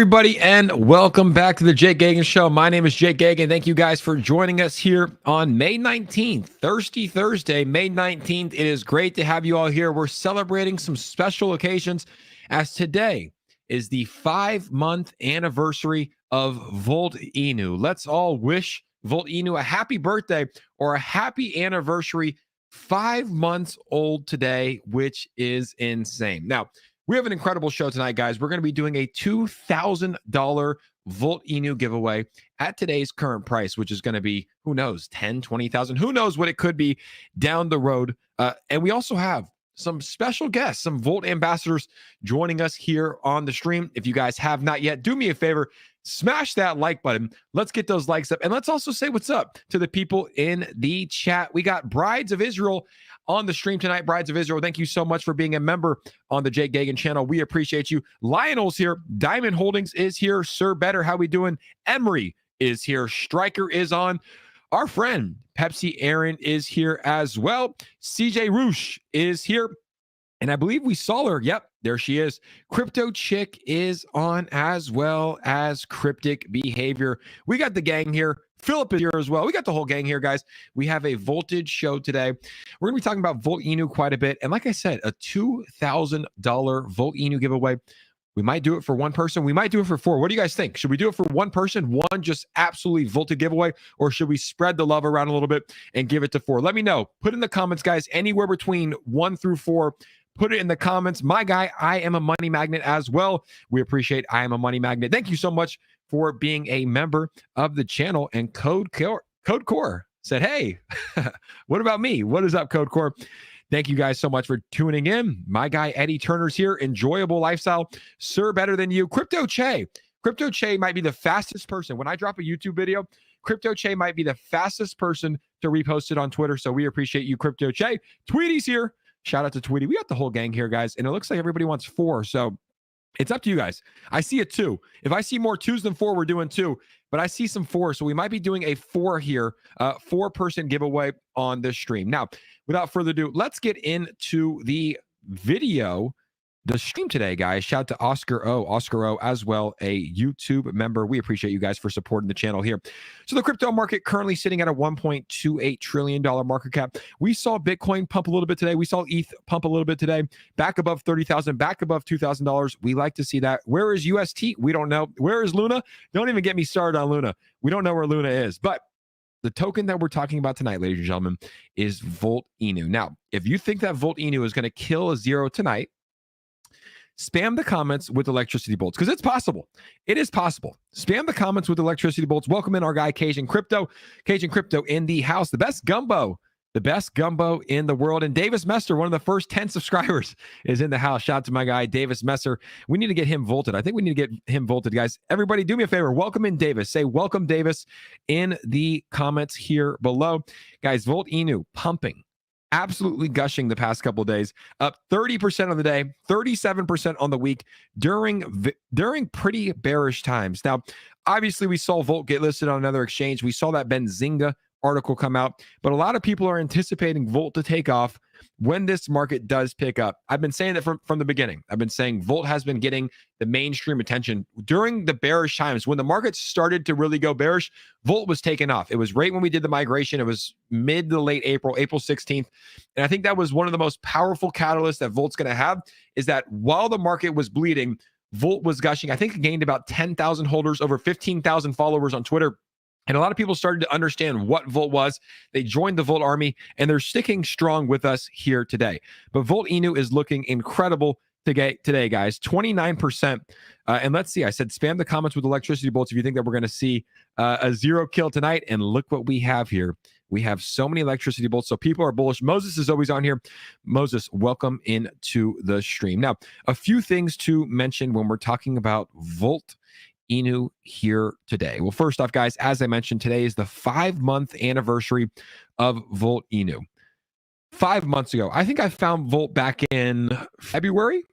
everybody, and welcome back to the Jake Gagan Show. My name is Jake Gagan. Thank you guys for joining us here on May 19th, Thirsty Thursday, May 19th. It is great to have you all here. We're celebrating some special occasions as today is the 5-month anniversary of Volt Inu. Let's all wish Volt Inu a happy birthday or a happy anniversary. 5 months old today, which is insane. Now, we have an incredible show tonight, guys. We're going to be doing a $2,000 Volt Inu giveaway at today's current price, which is going to be, who knows, 10, 20,000. Who knows what it could be down the road. And we also have some special guests, some Volt ambassadors joining us here on the stream. If you guys have not yet, do me a favor, smash that like button. Let's get those likes up. And let's also say what's up to the people in the chat. We got Brides of Israel on the stream tonight. Brides of Israel, thank you so much for being a member on the Jake Gagan channel. We appreciate you. Lionel's here. Diamond Holdings is here. Sir Better, how we doing? Emery is here. Striker is on. Our friend Pepsi Aaron is here as well. CJ Roosh is here. And I believe we saw her. Yep, there she is. Crypto Chick is on, as well as Cryptic Behavior. We got the gang here. Philip is here as well. We got the whole gang here, guys. We have a Voltage show today. We're going to be talking about Volt Inu quite a bit. And like I said, a $2,000 Volt Inu giveaway. We might do it for one person. We might do it for four. What do you guys think? Should we do it for one person, one just absolutely Voltage giveaway? Or should we spread the love around a little bit and give it to four? Let me know. Put in the comments, guys, anywhere between 1 through 4. Put it in the comments. My guy, I am a money magnet as well. We appreciate I am a money magnet. Thank you so much for being a member of the channel. And Code Core said, hey, what about me? What is up, Code Core? Thank you guys so much for tuning in. My guy, Eddie Turner's here. Enjoyable lifestyle. Sir, better than you. Crypto Che. Crypto Che might be the fastest person. When I drop a YouTube video, Crypto Che might be the fastest person to repost it on Twitter. So we appreciate you, Crypto Che. Tweety's here. Shout out to Tweety. We got the whole gang here, guys. And it looks like everybody wants 4. So it's up to you guys. I see a 2. If I see more 2s than 4, we're doing 2. But I see some 4. So we might be doing a 4 here, 4-person giveaway on this stream. Now, without further ado, let's get into the video. The stream today, guys. Shout out to Oscar O, as well, a YouTube member. We appreciate you guys for supporting the channel here. So the crypto market currently sitting at a $1.28 trillion market cap. We saw Bitcoin pump a little bit today. We saw ETH pump a little bit today. Back above 30,000, back above $2,000. We like to see that. Where is UST? We don't know. Where is Luna? Don't even get me started on Luna. We don't know where Luna is. But the token that we're talking about tonight, ladies and gentlemen, is Volt Inu. Now, if you think that Volt Inu is going to kill a zero tonight, spam the comments with electricity bolts, because it's possible. It is possible. Spam the comments with electricity bolts. Welcome in our guy, Cajun Crypto. Cajun Crypto in the house. The best gumbo in the world. And Davis Messer, one of the first 10 subscribers, is in the house. Shout out to my guy, Davis Messer. We need to get him volted. I think we need to get him volted, guys. Everybody, do me a favor. Welcome in Davis. Say welcome, Davis, in the comments here below. Guys, Volt Inu pumping. Absolutely gushing the past couple of days, up 30% on the day, 37% on the week during pretty bearish times. Now, obviously, we saw Volt get listed on another exchange. We saw that Benzinga article come out, but a lot of people are anticipating Volt to take off when this market does pick up. I've been saying that from the beginning. I've been saying Volt has been getting the mainstream attention during the bearish times. When the market started to really go bearish, Volt was taken off. It was right when we did the migration. It was mid to late April 16th. And I think that was one of the most powerful catalysts that Volt's going to have, is that while the market was bleeding, Volt was gushing. I think it gained about 10,000 holders, over 15,000 followers on Twitter. And a lot of people started to understand what Volt was. They joined the Volt army, and they're sticking strong with us here today. But Volt Inu is looking incredible today, guys. 29%. And let's see. I said spam the comments with electricity bolts if you think that we're going to see a zero kill tonight. And look what we have here. We have so many electricity bolts. So people are bullish. Moses is always on here. Moses, welcome into the stream. Now, a few things to mention when we're talking about Volt Inu here today. Well, first off, guys, as I mentioned, today is the 5-month anniversary of Volt Inu. 5 months ago, I think I found Volt back in February,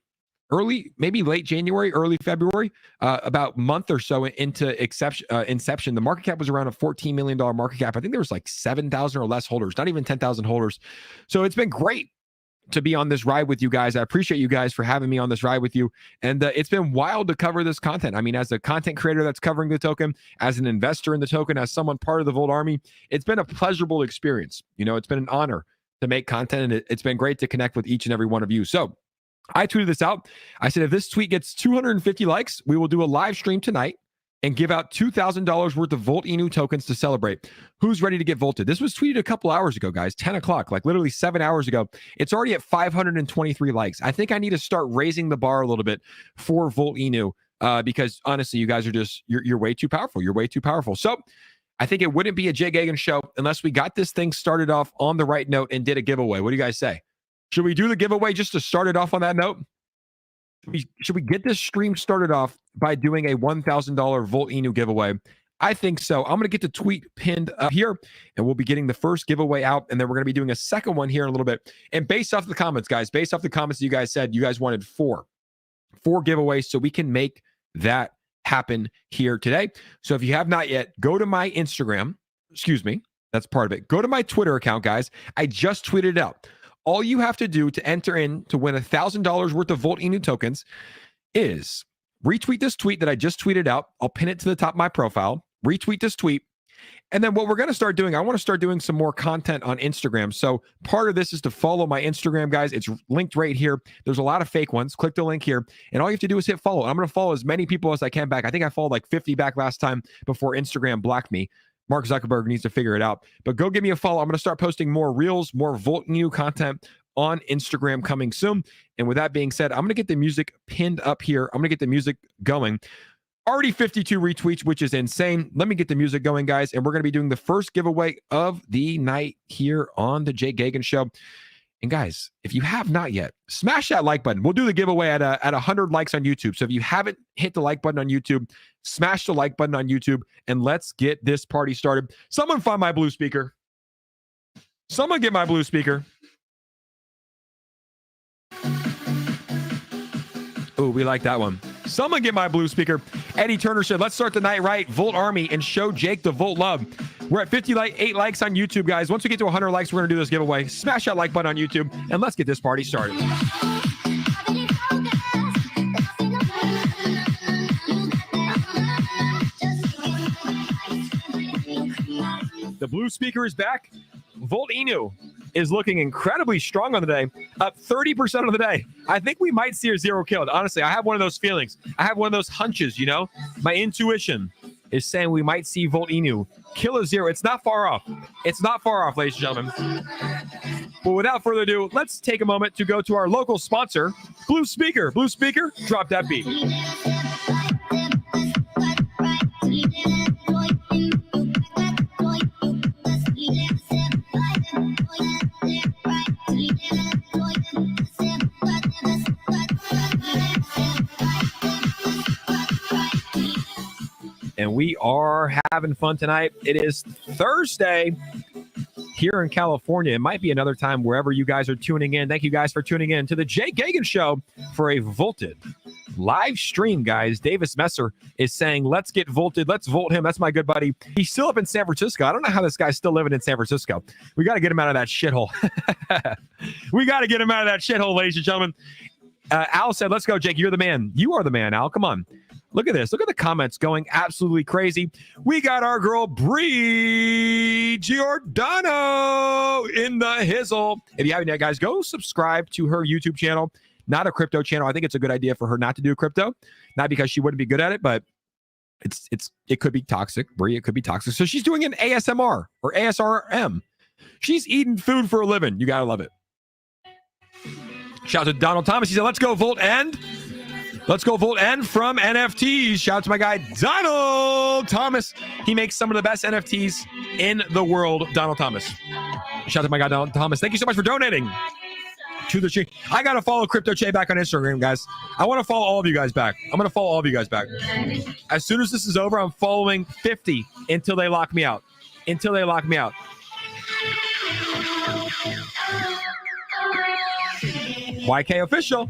maybe late January, early February, about a month or so into inception. The market cap was around a $14 million market cap. I think there was like 7,000 or less holders, not even 10,000 holders. So it's been great. to be on this ride with you guys. I appreciate you guys for having me on this ride with you. And it's been wild to cover this content. I mean, as a content creator that's covering the token, as an investor in the token, as someone part of the Volt Army, it's been a pleasurable experience. You know, it's been an honor to make content, and it's been great to connect with each and every one of you. So I tweeted this out. I said, if this tweet gets 250 likes, we will do a live stream tonight and give out $2,000 worth of Volt Inu tokens to celebrate. Who's ready to get volted? This was tweeted a couple hours ago, guys, 10 o'clock, like literally 7 hours ago. It's already at 523 likes. I think I need to start raising the bar a little bit for Volt Inu because honestly, you guys are just, you're way too powerful. You're way too powerful. So I think it wouldn't be a Jay Gagan show unless we got this thing started off on the right note and did a giveaway. What do you guys say? Should we do the giveaway just to start it off on that note? Should we get this stream started off by doing a $1,000 Volt Inu giveaway? I think so. I'm going to get the tweet pinned up here, and we'll be getting the first giveaway out, and then we're going to be doing a second one here in a little bit. And based off the comments, guys, based off the comments you guys said, you guys wanted four giveaways, so we can make that happen here today. So if you have not yet, go to my Instagram. Excuse me. That's part of it. Go to my Twitter account, guys. I just tweeted it out. All you have to do to enter in to win $1,000 worth of Volt Inu tokens is retweet this tweet that I just tweeted out. I'll pin it to the top of my profile. Retweet this tweet. And then what we're going to start doing, I want to start doing some more content on Instagram. So part of this is to follow my Instagram, guys. It's linked right here. There's a lot of fake ones. Click the link here. And all you have to do is hit follow. I'm going to follow as many people as I can back. I think I followed like 50 back last time before Instagram blocked me. Mark Zuckerberg needs to figure it out. But go give me a follow. I'm going to start posting more reels, more Volt Inu content on Instagram coming soon. And with that being said, I'm going to get the music pinned up here. I'm going to get the music going. Already 52 retweets, which is insane. Let me get the music going, guys. And we're going to be doing the first giveaway of the night here on the Jay Gagan Show. And guys, if you have not yet, smash that like button. We'll do the giveaway at 100 likes on YouTube. So if you haven't hit the like button on YouTube, smash the like button on YouTube, and let's get this party started. Someone find my blue speaker. Someone get my blue speaker. Oh, we like that one. Someone get my blue speaker. Eddie Turner said, let's start the night right. Volt Army and show Jake the Volt love. We're at 58 likes on YouTube, guys. Once we get to 100 likes, we're going to do this giveaway. Smash that like button on YouTube, and let's get this party started. The blue speaker is back. Volt Inu is looking incredibly strong on the day, up 30% on the day. I think we might see a zero killed. Honestly, I have one of those feelings. I have one of those hunches, you know? My intuition is saying we might see Volt Inu kill a zero. It's not far off. It's not far off, ladies and gentlemen. But without further ado, let's take a moment to go to our local sponsor, Blue Speaker. Blue Speaker, drop that beat. And we are having fun tonight. It is Thursday here in California. It might be another time wherever you guys are tuning in. Thank you guys for tuning in to the Jay Gagan Show for a Volted live stream, guys. Davis Messer is saying, let's get Volted. Let's Volt him. That's my good buddy. He's still up in San Francisco. I don't know how this guy's still living in San Francisco. We got to get him out of that shithole. We got to get him out of that shithole, ladies and gentlemen. Al said, let's go, Jake. You're the man. You are the man, Al. Come on. Look at this. Look at the comments going absolutely crazy. We got our girl Bree Giordano in the hizzle. If you haven't yet, guys, go subscribe to her YouTube channel. Not a crypto channel. I think it's a good idea for her not to do crypto. Not because she wouldn't be good at it, but it could be toxic. Bree, it could be toxic. So she's doing an ASMR or ASRM. She's eating food for a living. You got to love it. Shout out to Donald Thomas. He said, let's go Volt and... Let's go Volt and from NFTs. Shout out to my guy, Donald Thomas. He makes some of the best NFTs in the world, Donald Thomas. Shout out to my guy, Donald Thomas. Thank you so much for donating to the stream. I got to follow Crypto Che back on Instagram, guys. I want to follow all of you guys back. I'm going to follow all of you guys back. As soon as this is over, I'm following 50 until they lock me out. Until they lock me out. YK official.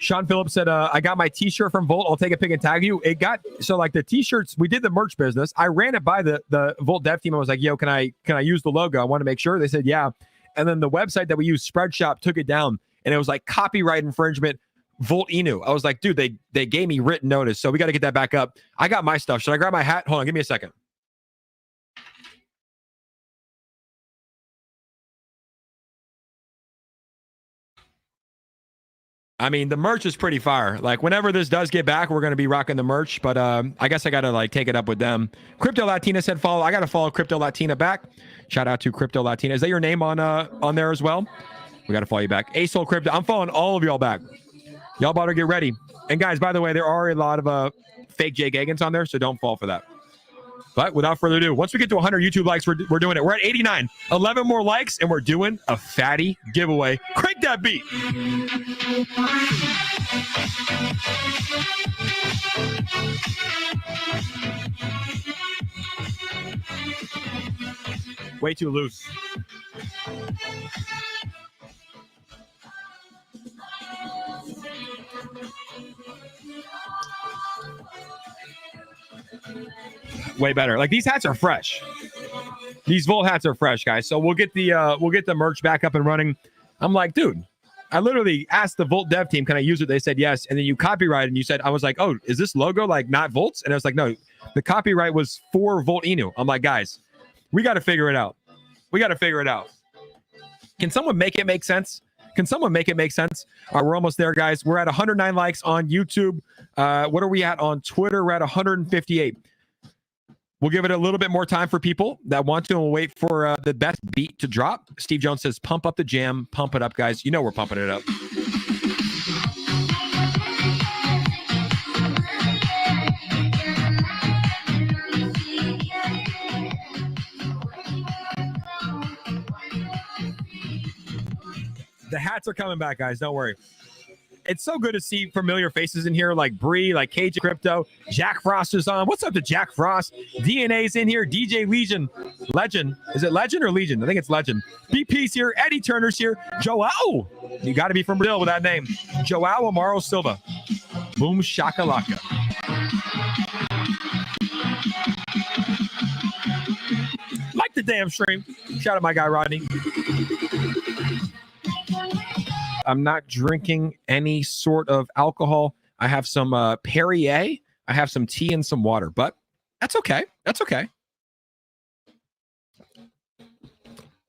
Sean Phillips said, I got my t-shirt from Volt. I'll take a pic and tag you. It got, so like the t-shirts, we did the merch business. I ran it by the Volt dev team. I was like, yo, can I use the logo? I want to make sure. They said, yeah. And then the website that we use, Spreadshop, took it down. And it was like copyright infringement, Volt Inu. I was like, dude, they gave me written notice. So we got to get that back up. I got my stuff. Should I grab my hat? Hold on, give me a second. I mean, the merch is pretty fire. Like, whenever this does get back, we're going to be rocking the merch. But I guess I got to, like, take it up with them. Crypto Latina said follow. I got to follow Crypto Latina back. Shout out to Crypto Latina. Is that your name on there as well? We got to follow you back. ASOL Crypto. I'm following all of y'all back. Y'all better get ready. And, guys, by the way, there are a lot of fake Jay Gagans on there, so don't fall for that. But without further ado, once we get to 100 YouTube likes, we're doing it. We're at 89. 11 more likes, and we're doing a fatty giveaway. Crank that beat. Way too loose. Way better. Like, these hats are fresh. These Volt hats are fresh, guys. So we'll get the merch back up and running. I'm like, dude, I literally asked the Volt dev team, can I use it? They said yes. And then you copyrighted and you said, I was like, oh, is this logo like not Volt's? And I was like, no, the copyright was for Volt Inu. I'm like, guys, we got to figure it out. We got to figure it out. Can someone make it make sense? Can someone make it make sense? All right, we're almost there, guys. We're at 109 likes on YouTube. What are we at on Twitter? We're at 158. We'll give it a little bit more time for people that want to, and we'll wait for the best beat to drop. Steve Jones says, pump up the jam. Pump it up, guys. You know we're pumping it up. The hats are coming back, guys. Don't worry. It's so good to see familiar faces in here, like Bree, like Cage Crypto. Jack Frost is on. What's up to Jack Frost? DNA's in here. DJ Legend. Is it Legend or Legion? I think it's Legend. BP's here. Eddie Turner's here. Joao. You got to be from Brazil with that name. Joao Amaro Silva. Boom shakalaka. Like the damn stream. Shout out my guy Rodney. I'm not drinking any sort of alcohol. I have some Perrier. I have some tea and some water, but that's okay. That's okay.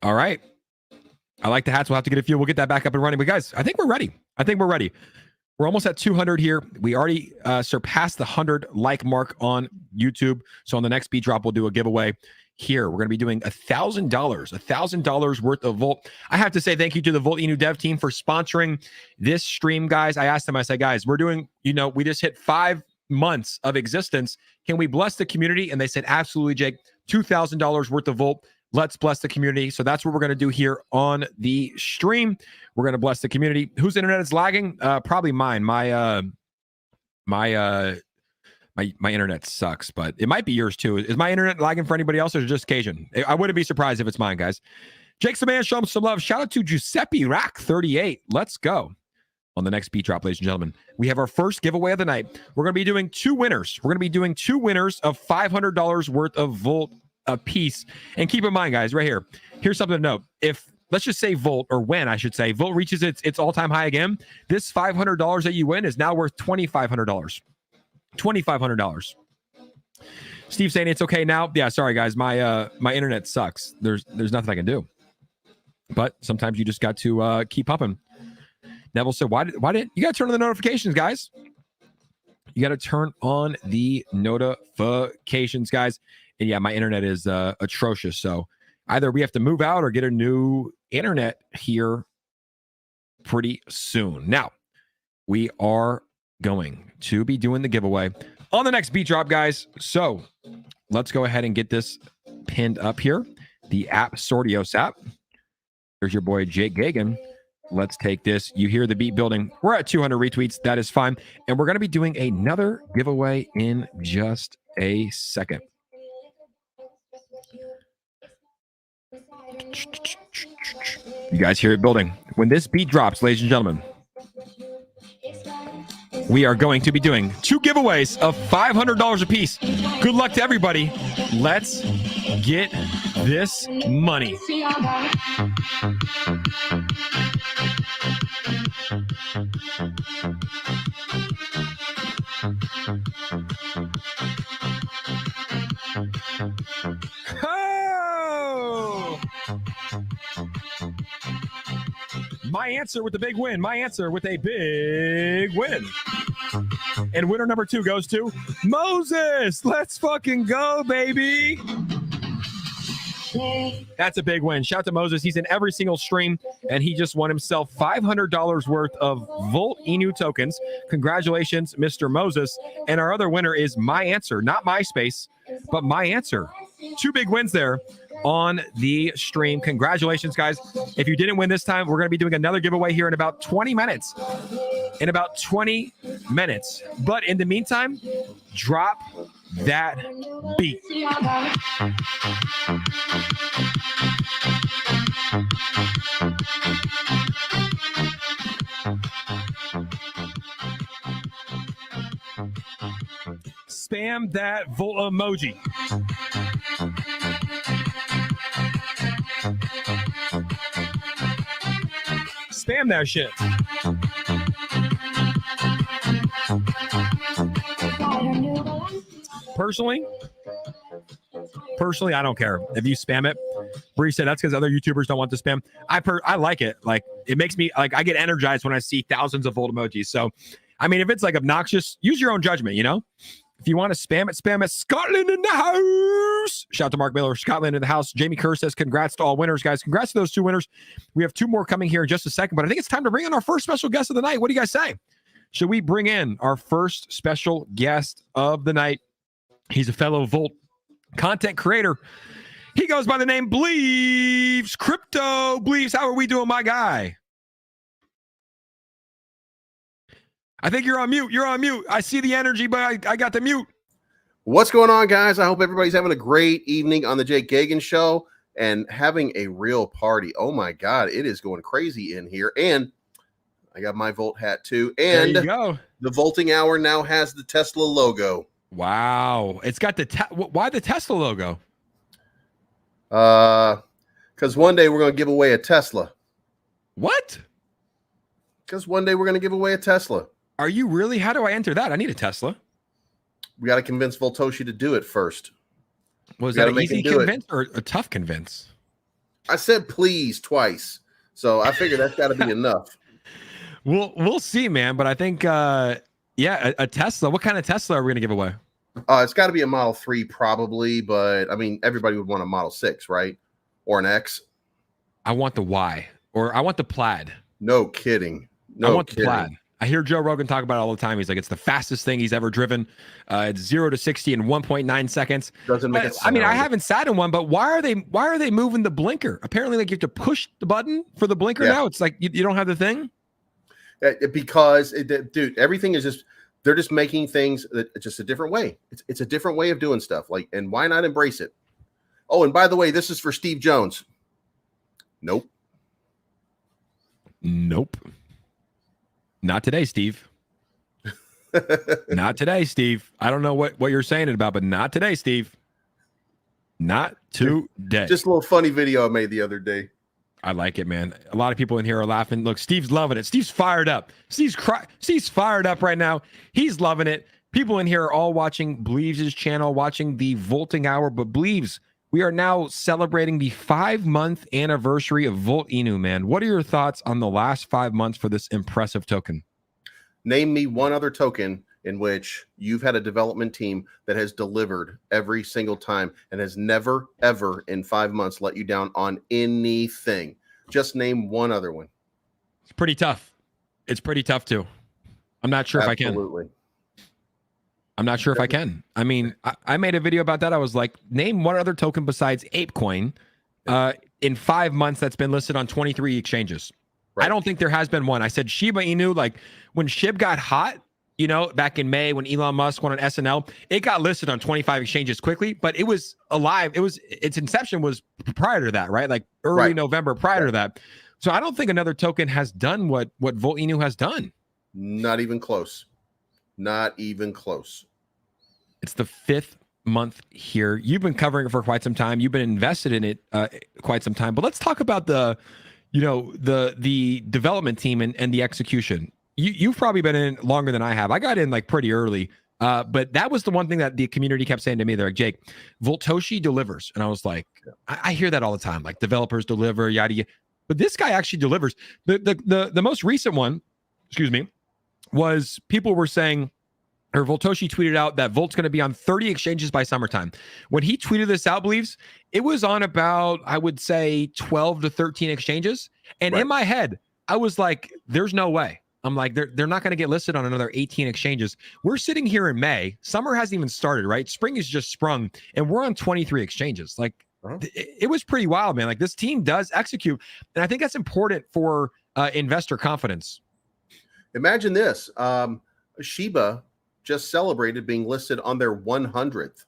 All right. I like the hats. We'll have to get a few. We'll get that back up and running. But guys, I think we're ready. We're almost at 200 here. We already surpassed the 100 like mark on YouTube. So on the next beat drop, we'll do a giveaway. Here, we're going to be doing $1,000 worth of Volt. I have to say thank you to the Volt Inu dev team for sponsoring this stream, guys. I asked them, I said, guys, we're doing, we just hit 5 months of existence. Can we bless the community? And they said, absolutely, Jake, $2,000 worth of Volt. Let's bless the community. So that's what we're going to do here on the stream. We're going to bless the community. Whose internet is lagging? Probably mine. My internet sucks, but it might be yours too. Is my internet lagging for anybody else, or just Cajun? I wouldn't be surprised if it's mine, guys. Jake Saman, show him some love. Shout out to Giuseppe Rack 38. Let's go. On the next beat drop, ladies and gentlemen, we have our first giveaway of the night. We're going to be doing two winners. We're going to be doing two winners of $500 worth of Volt a piece. And keep in mind, guys, right here, here's something to note. If let's just say Volt, or when I should say, Volt reaches its all-time high again, this $500 that you win is now worth $2,500. $2,500. Steve saying it's okay now. Yeah, sorry guys, my internet sucks. There's nothing I can do. But sometimes you just got to keep pumping. Neville said, why didn't you got to turn on the notifications, guys? You got to turn on the notifications, guys. And yeah, my internet is atrocious. So either we have to move out or get a new internet here pretty soon. Now, we are going to be doing the giveaway on the next beat drop, guys. So let's go ahead and get this pinned up here. The app Sortios app. There's your boy Jake Gagan. Let's take this. You hear the beat building. We're at 200 retweets. That is fine. And we're going to be doing another giveaway in just a second. You guys hear it building. When this beat drops, ladies and gentlemen, we are going to be doing 2 giveaways of $500 a piece. Good luck to everybody. Let's get this money. Oh! My answer with the big win. My answer with a big win. And winner number 2 goes to Moses. Let's fucking go, baby. That's a big win. Shout out to Moses. He's in every single stream, and he just won himself $500 worth of Volt Inu tokens. Congratulations, Mr. Moses. And our other winner is My Answer, not MySpace, but My Answer. 2 big wins there on the stream. Congratulations, guys. If you didn't win this time, we're going to be doing another giveaway here in about 20 minutes. But in the meantime, drop that beat. Spam that Volt emoji. Spam that shit. Personally, I don't care if you spam it. Bree said that's because other YouTubers don't want to spam. I like it. Like, it makes me, like, I get energized when I see thousands of Volt emojis. So, I mean, if it's like obnoxious, use your own judgment, you know? If you want to spam it, spam it. Scotland in the house. Shout out to Mark Miller. Scotland in the house. Jamie Kerr says congrats to all winners, guys. Congrats to those 2 winners. We have 2 more coming here in just a second, but I think it's time to bring in our first special guest of the night. What do you guys say? Should we bring in our first special guest of the night? He's a fellow Volt content creator. He goes by the name Bleaves Crypto. Bleaves, how are we doing, my guy? I think you're on mute. You're on mute. I see the energy, but I got the mute. What's going on, guys? I hope everybody's having a great evening on the Jake Gagan Show and having a real party. Oh, my God. It is going crazy in here. And I got my Volt hat, too. And there you go. The Volting Hour now has the Tesla logo. Wow. It's got the why the Tesla logo? Because one day we're going to give away a Tesla. What? Because one day we're going to give away a Tesla. Are you really? How do I enter that? I need a Tesla. We got to convince Voltoshi to do it first. Was that an easy convince or a tough convince? I said please twice. So I figured that's got to be enough. We'll see, man. But I think, a Tesla. What kind of Tesla are we going to give away? It's got to be a Model 3 probably. But, I mean, everybody would want a Model 6, right? Or an X. I want the Y. Or I want the Plaid. No kidding. I want the Plaid. I hear Joe Rogan talk about it all the time. He's like, it's the fastest thing he's ever driven. It's 0 to 60 in 1.9 seconds. Doesn't make it sound. I mean, I haven't sat in one, but why are they moving the blinker? Apparently, like, you have to push the button for the blinker now. It's like you don't have the thing. Because, dude, everything is just, they're just making things just a different way. It's a different way of doing stuff. Like, and why not embrace it? Oh, and by the way, this is for Steve Jones. Nope. Not today, Steve. Not today, Steve. I don't know what you're saying it about, but not today, Steve. Not today. Just a little funny video I made the other day. I like it, man. A lot of people in here are laughing. Look, Steve's loving it. Steve's fired up. Steve's fired up right now. He's loving it. People in here are all watching Bleaves' channel, watching the Volting Hour. But Bleaves, we are now celebrating the 5-month anniversary of Volt Inu, man. What are your thoughts on the last 5 months for this impressive token? Name me one other token in which you've had a development team that has delivered every single time and has never, ever in 5 months let you down on anything. Just name one other one. It's pretty tough. It's pretty tough, too. I'm not sure if I can. Absolutely. I'm not sure if I can. I mean, I made a video about that. I was like, name one other token besides ApeCoin in 5 months that's been listed on 23 exchanges. Right. I don't think there has been one. I said Shiba Inu, like when SHIB got hot, you know, back in May when Elon Musk went on SNL, it got listed on 25 exchanges quickly, but it was alive. Its inception was prior to that, right? Like early November prior to that. So I don't think another token has done what Volt Inu has done. Not even close. Not even close. It's the 5th month here. You've been covering it for quite some time. You've been invested in it quite some time. But let's talk about the development team and the execution. You've probably been in longer than I have. I got in like pretty early. But that was the one thing that the community kept saying to me. They're like, Jake, Voltoshi delivers. And I was like, I hear that all the time. Like developers deliver, yada yada. But this guy actually delivers. The most recent one, excuse me, was people were saying, or Voltoshi tweeted out that Volt's going to be on 30 exchanges by summertime. When he tweeted this out, believes it was on about, I would say, 12 to 13 exchanges. And in my head, I was like, there's no way. I'm like, they're not going to get listed on another 18 exchanges. We're sitting here in May. Summer hasn't even started, right? Spring is just sprung, and we're on 23 exchanges. Like, it was pretty wild, man. Like, this team does execute, and I think that's important for investor confidence. Imagine this. Shiba just celebrated being listed on their 100th.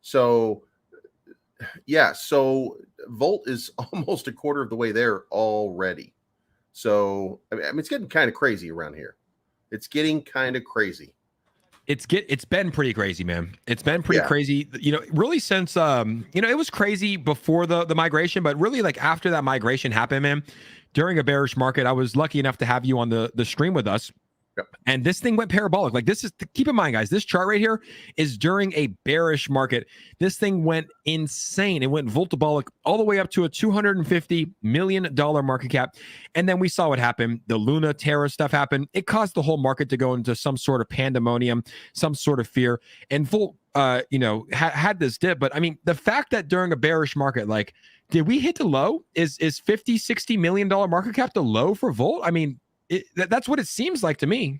So, yeah, so Volt is almost a quarter of the way there already. So, I mean, it's getting kind of crazy around here. It's getting kind of crazy. It's been pretty crazy, man. It's been pretty crazy. Really since it was crazy before the migration, but really like after that migration happened, man, during a bearish market, I was lucky enough to have you on the stream with us. Yep. And this thing went parabolic. Like this is, keep in mind, guys, this chart right here is during a bearish market. This thing went insane. It went voltabolic all the way up to a $250 million market cap. And then we saw what happened. The Luna Terra stuff happened. It caused the whole market to go into some sort of pandemonium, some sort of fear. And Volt, had this dip. But I mean, the fact that during a bearish market, like, did we hit the low? Is $50-60 million market cap the low for Volt? I mean, that's what it seems like to me.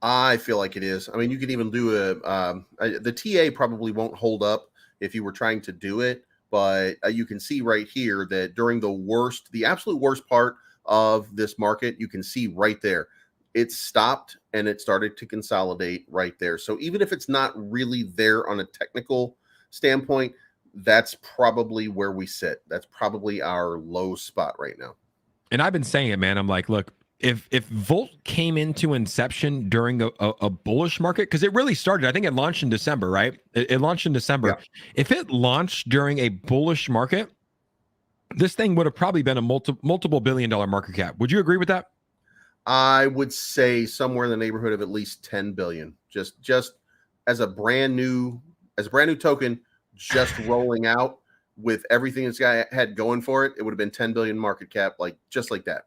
I feel like it is. I mean, you could even do the TA probably won't hold up if you were trying to do it, but you can see right here that during the absolute worst part of this market, you can see right there, it stopped and it started to consolidate right there. So even if it's not really there on a technical standpoint, that's probably where we sit. That's probably our low spot right now. And I've been saying it, man. I'm like, look, if Volt came into inception during a bullish market, because it really started, I think it launched in December, right? It launched in December. Yeah. If it launched during a bullish market, this thing would have probably been a multiple billion-dollar market cap. Would you agree with that? I would say somewhere in the neighborhood of at least 10 billion. Just as a brand new token, just rolling out with everything this guy had going for it, it would have been 10 billion market cap, just like that.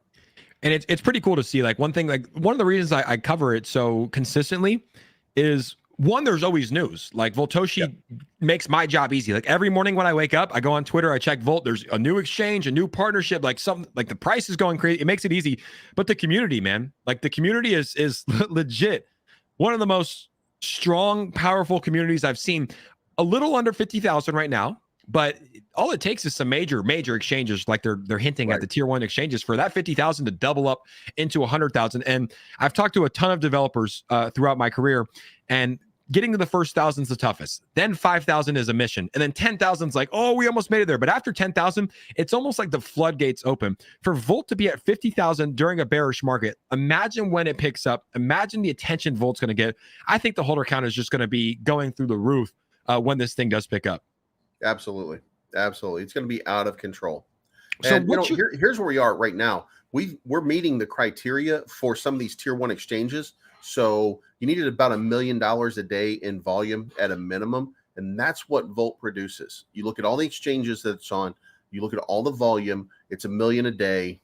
And it's pretty cool to see. Like one of the reasons I cover it so consistently is, one, there's always news. Like Voltoshi makes my job easy. Like every morning when I wake up, I go on Twitter, I check Volt. There's a new exchange, a new partnership, like the price is going crazy. It makes it easy. But the community, man, like the community is legit one of the most strong, powerful communities I've seen. A little under 50,000 right now. But all it takes is some major exchanges, like they're hinting at the tier 1 exchanges, for that 50,000 to double up into 100,000. And I've talked to a ton of developers throughout my career, and getting to the first 1,000 is the toughest. Then 5,000 is a mission, and then 10,000 is like, oh, we almost made it there. But after 10,000, it's almost like the floodgates open. For Volt to be at 50,000 during a bearish market, imagine when it picks up. Imagine the attention Volt's going to get. I think the holder count is just going to be going through the roof when this thing does pick up. Absolutely. It's going to be out of control. And so here's where we are right now. We're meeting the criteria for some of these tier 1 exchanges. So you needed about $1 million a day in volume at a minimum. And that's what Volt produces. You look at all the exchanges that it's on, you look at all the volume, it's $1 million a day,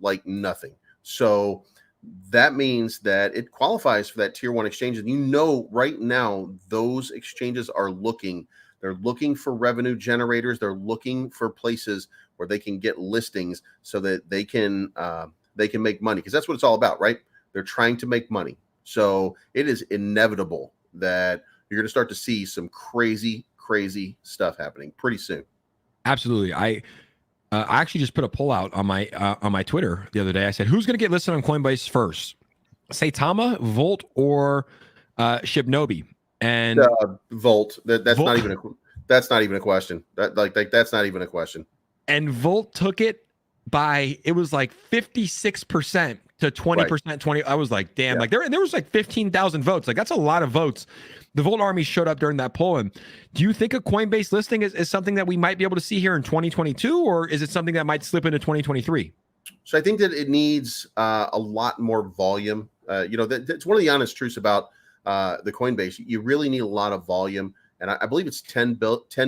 like nothing. So that means that it qualifies for that tier 1 exchange. And right now, those exchanges are they're looking for revenue generators. They're looking for places where they can get listings so that they can make money, because that's what it's all about, right? They're trying to make money. So it is inevitable that you're going to start to see some crazy stuff happening pretty soon. Absolutely. I actually just put a poll out on my Twitter the other day. I said, who's going to get listed on Coinbase first? Saitama, Volt, or Shibnobi? And Volt. That's Volt. That's not even a question. That's not even a question. And Volt took it by, it was like 56% to 20%, 20. I was like, damn, like there was like 15,000 votes. Like that's a lot of votes. The Volt Army showed up during that poll. And do you think a Coinbase listing is something that we might be able to see here in 2022, or is it something that might slip into 2023? So I think that it needs a lot more volume. That's one of the honest truths about the Coinbase. You really need a lot of volume. And I believe it's 10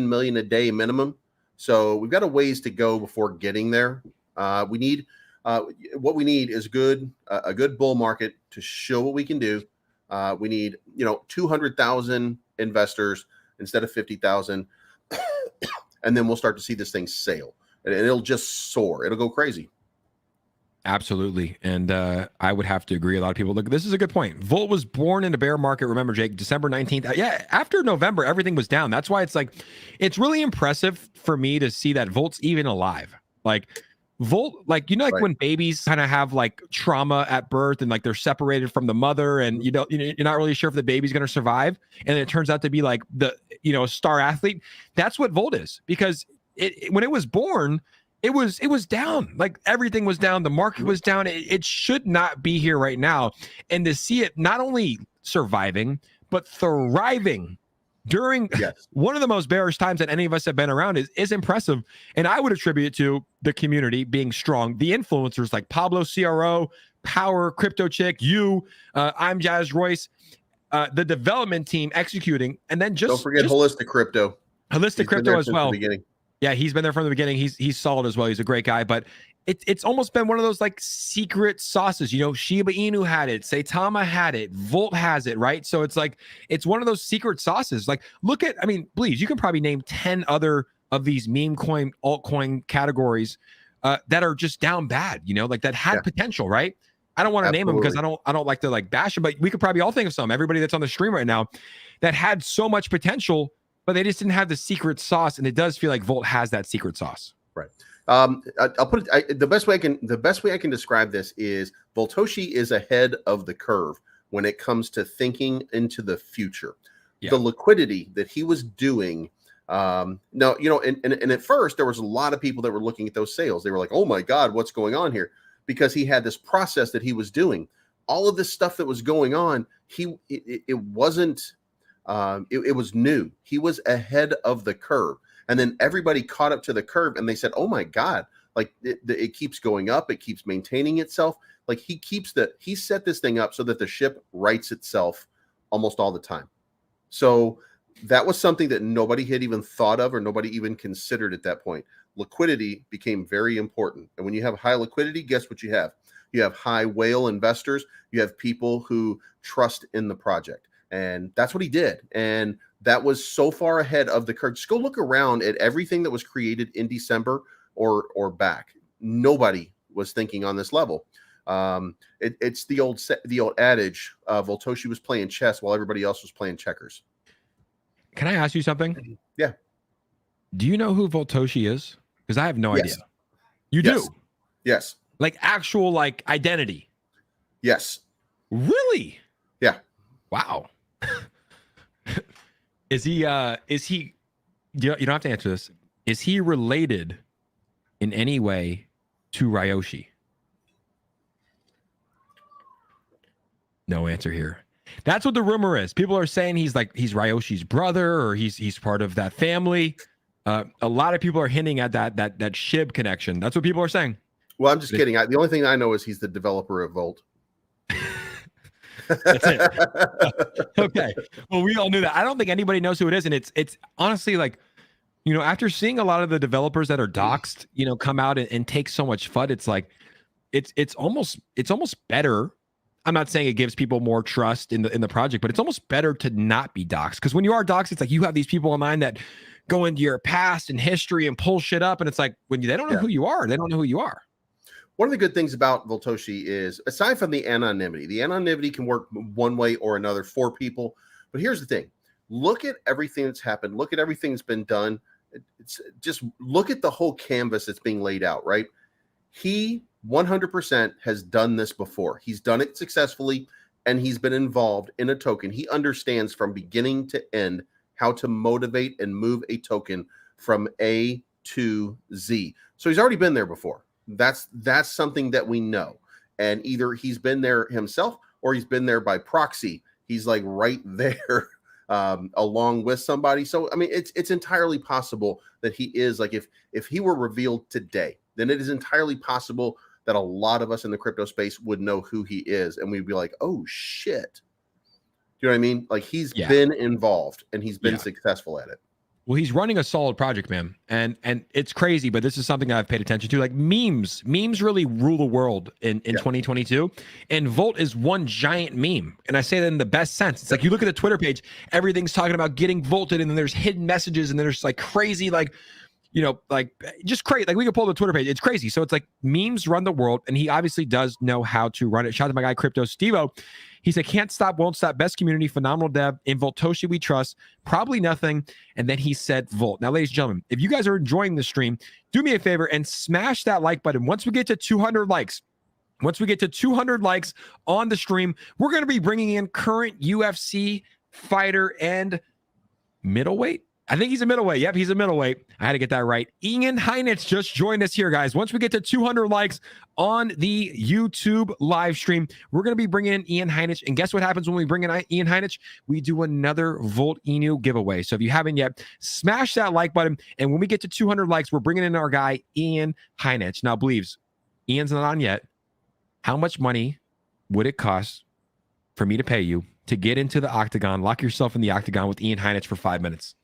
million a day minimum. So we've got a ways to go before getting there. What we need is a good bull market to show what we can do. We need 200,000 investors instead of 50,000, and then we'll start to see this thing sail, and it'll just soar. It'll go crazy. Absolutely. And I would have to agree. A lot of people look, this is a good point. Volt was born in a bear market. Remember, Jake, December 19th. Yeah. After November, everything was down. That's why it's really impressive for me to see that Volt's even alive. Like Volt, like, right. When babies kind of have like trauma at birth and like they're separated from the mother and you're not really sure if the baby's going to survive. And it turns out to be like a star athlete. That's what Volt is, because when it was born, it was down. Like everything was down. The market was down. It should not be here right now. And to see it not only surviving, but thriving during one of the most bearish times that any of us have been around is impressive. And I would attribute it to the community being strong. The influencers like Pablo CRO, Power, Crypto Chick, I'm Jazz Royce, the development team executing. And then don't forget Holistic Crypto. Holistic Crypto as well. Yeah, he's been there from the beginning. He's solid as well. He's a great guy, but it's almost been one of those like secret sauces. Shiba Inu had it, Saitama had it, Volt has it, right? So it's like it's one of those secret sauces. Like please, you can probably name 10 other of these meme coin, altcoin categories that are just down bad. Like that had potential, right? I don't want to name them because I don't like to like bash them, but we could probably all think of some. Everybody that's on the stream right now that had so much potential, but they just didn't have the secret sauce, and it does feel like Volt has that secret sauce. Right. I'll put it the best way I can describe this is Voltoshi is ahead of the curve when it comes to thinking into the future. Yeah. The liquidity that he was doing. And at first there was a lot of people that were looking at those sales. They were like, "Oh my God, what's going on here?" Because he had this process that he was doing. All of this stuff that was going on, it wasn't. It was new. He was ahead of the curve, and then everybody caught up to the curve, and they said, "Oh my God!" Like it keeps going up, it keeps maintaining itself. Like he set this thing up so that the ship rights itself almost all the time. So that was something that nobody had even thought of or nobody even considered at that point. Liquidity became very important, and when you have high liquidity, guess what you have? You have high whale investors. You have people who trust in the project. And that's what he did. And that was so far ahead of the curve. Just go look around at everything that was created in December or back. Nobody was thinking on this level. It's the old adage, Voltoshi was playing chess while everybody else was playing checkers. Can I ask you something? Yeah. Do you know who Voltoshi is? Because I have no idea. You do? Yes. Like actual like identity? Yes. Really? Yeah. Wow. Is he you don't have to answer this. Is he related in any way to Ryoshi? No answer here. That's what the rumor is. People are saying he's Ryoshi's brother, or he's part of that family. A lot of people are hinting at that SHIB connection. That's what people are saying. Well, I'm just kidding. The only thing I know is he's the developer of Volt. That's it. Okay. Well, we all knew that. I don't think anybody knows who it is. And it's honestly like, after seeing a lot of the developers that are doxxed, come out and take so much FUD, it's like, it's almost better. I'm not saying it gives people more trust in the project, but it's almost better to not be doxxed. Because when you are doxxed, it's like you have these people online that go into your past and history and pull shit up. And it's like, when they don't know who you are, they don't know who you are. One of the good things about Voltoshi is, aside from the anonymity can work one way or another for people. But here's the thing. Look at everything that's happened. Look at everything that's been done. It's just look at the whole canvas that's being laid out, right? He 100% has done this before. He's done it successfully, and he's been involved in a token. He understands from beginning to end how to motivate and move a token from A to Z. So he's already been there before. That's something that we know. and either he's been there himself or he's been there by proxy. He's like right there along with somebody. So I mean, it's entirely possible that he is like, if he were revealed today, then it is entirely possible that a lot of us in the crypto space would know who he is, and we'd be like, oh shit. Do you know what I mean? Like he's been involved and he's been successful at it. Well, he's running a solid project, man. And it's crazy, but this is something I've paid attention to. Like memes really rule the world in 2022. And Volt is one giant meme. And I say that in the best sense. It's like you look at the Twitter page, everything's talking about getting volted, and then there's hidden messages, and there's like crazy, like, you know, like just crazy. Like we can pull the Twitter page. It's crazy. So it's like memes run the world, and he obviously does know how to run it. Shout out to my guy Crypto Stevo. He said, can't stop, won't stop, best community, phenomenal dev, in Voltoshi we trust, probably nothing. And then he said Volt. Now, ladies and gentlemen, if you guys are enjoying the stream, do me a favor and smash that like button. Once we get to 200 likes, on the stream, we're going to be bringing in current UFC fighter and middleweight. I think he's a middleweight. Yep, he's a middleweight. I had to get that right. Ian Heinich just joined us here, guys. Once we get to 200 likes on the YouTube live stream, we're going to be bringing in Ian Heinich. And guess what happens when we bring in Ian Heinich? We do another Volt Inu giveaway. So if you haven't yet, smash that like button. And when we get to 200 likes, we're bringing in our guy, Ian Heinich. Now, believes Ian's not on yet. How much money would it cost for me to pay you to get into the octagon, lock yourself in the octagon with Ian Heinich for 5 minutes?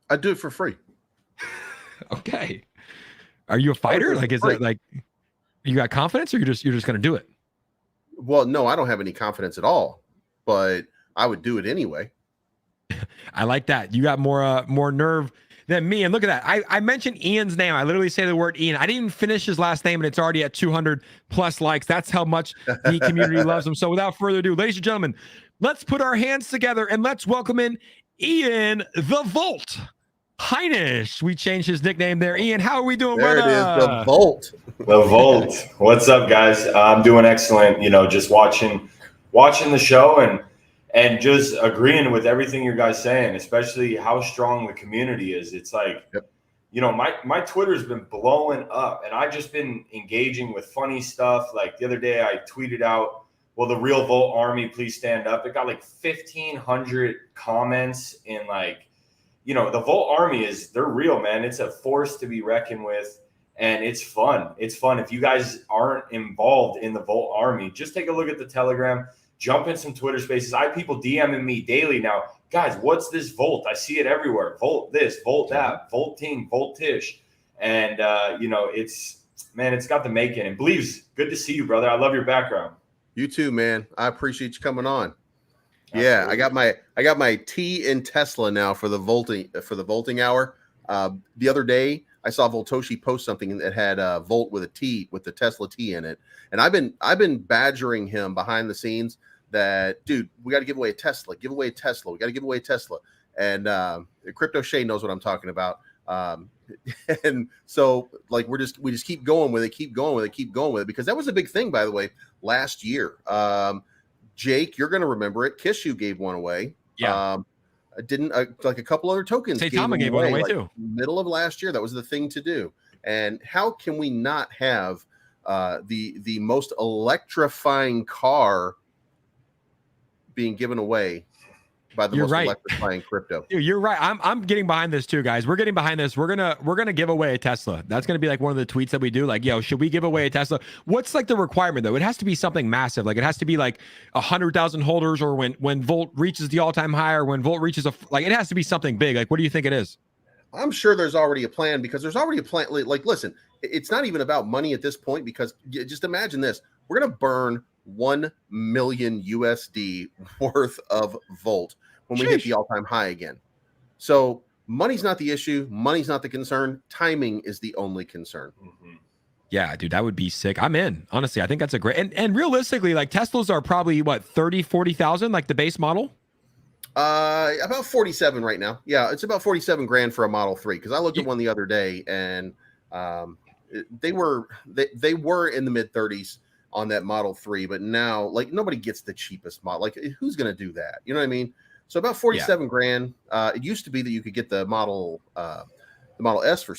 I'd do it for free. Okay. Are you a fighter? Like, is it like you got confidence, or you're just going to do it? Well, no, I don't have any confidence at all, but I would do it anyway. I like that. You got more nerve than me. And look at that. I mentioned Ian's name. I literally say the word Ian. I didn't even finish his last name, and it's already at 200 plus likes. That's how much the community loves him. So without further ado, ladies and gentlemen, let's put our hands together and let's welcome in Ian the Volt Heinich. We changed his nickname there. Ian, how are we doing, there brother? It is, the Volt. The Volt. What's up, guys? I'm doing excellent. You know, just watching the show and just agreeing with everything you guys saying, especially how strong the community is. It's like, you know, my Twitter's been blowing up, and I've just been engaging with funny stuff. Like the other day, I tweeted out, "Will the real Volt Army please stand up?" It got like 1,500 comments, and like, you know, the Volt Army they're real, man. It's a force to be reckoned with, and it's fun. It's fun. If you guys aren't involved in the Volt Army, just take a look at the Telegram, jump in some Twitter spaces. I have people DMing me daily now. Guys, what's this Volt? I see it everywhere. Volt this, Volt that, Volt team, Voltish. And, you know, it's got the making. And Believes, good to see you, brother. I love your background. You too, man. I appreciate you coming on. Yeah, I got my T in Tesla now for the volting hour. The other day I saw Voltoshi post something that had Volt with a T, with the Tesla T in it, and I've been badgering him behind the scenes that, dude, we got to give away a Tesla. We got to give away a Tesla. And Crypto Shay knows what I'm talking about. And so like we just keep going with it, because that was a big thing, by the way, last year. Jake, you're going to remember it. Kishu gave one away. Yeah. Didn't like a couple other tokens. Saitama gave one away like too. Middle of last year. That was the thing to do. And how can we not have the most electrifying car being given away by the most electrifying crypto? Dude, you're right. I'm getting behind this too, guys. We're getting behind this. We're gonna give away a Tesla. That's gonna be like one of the tweets that we do. Like, yo, should we give away a Tesla? What's like the requirement though? It has to be something massive. Like it has to be like 100,000 holders, or when Volt reaches the all-time high, or when Volt reaches it has to be something big. Like, what do you think it is? I'm sure there's already a plan, because there's already a plan. Like, listen, it's not even about money at this point, because just imagine this: we're gonna burn 1 million USD worth of Volt when we hit the all-time high again. So money's not the issue. Money's not the concern. Timing is the only concern. Mm-hmm. Yeah, dude, that would be sick. I'm in. Honestly, I think that's a great, and realistically, like Teslas are probably what, 30,000-40,000, like the base model? About 47 right now. Yeah, it's about 47 grand for a Model 3. Because I looked at one the other day, and they were in the mid 30s on that Model 3, but now like nobody gets the cheapest model. Like, who's gonna do that? You know what I mean? So about 47 grand. It used to be that you could get the Model S for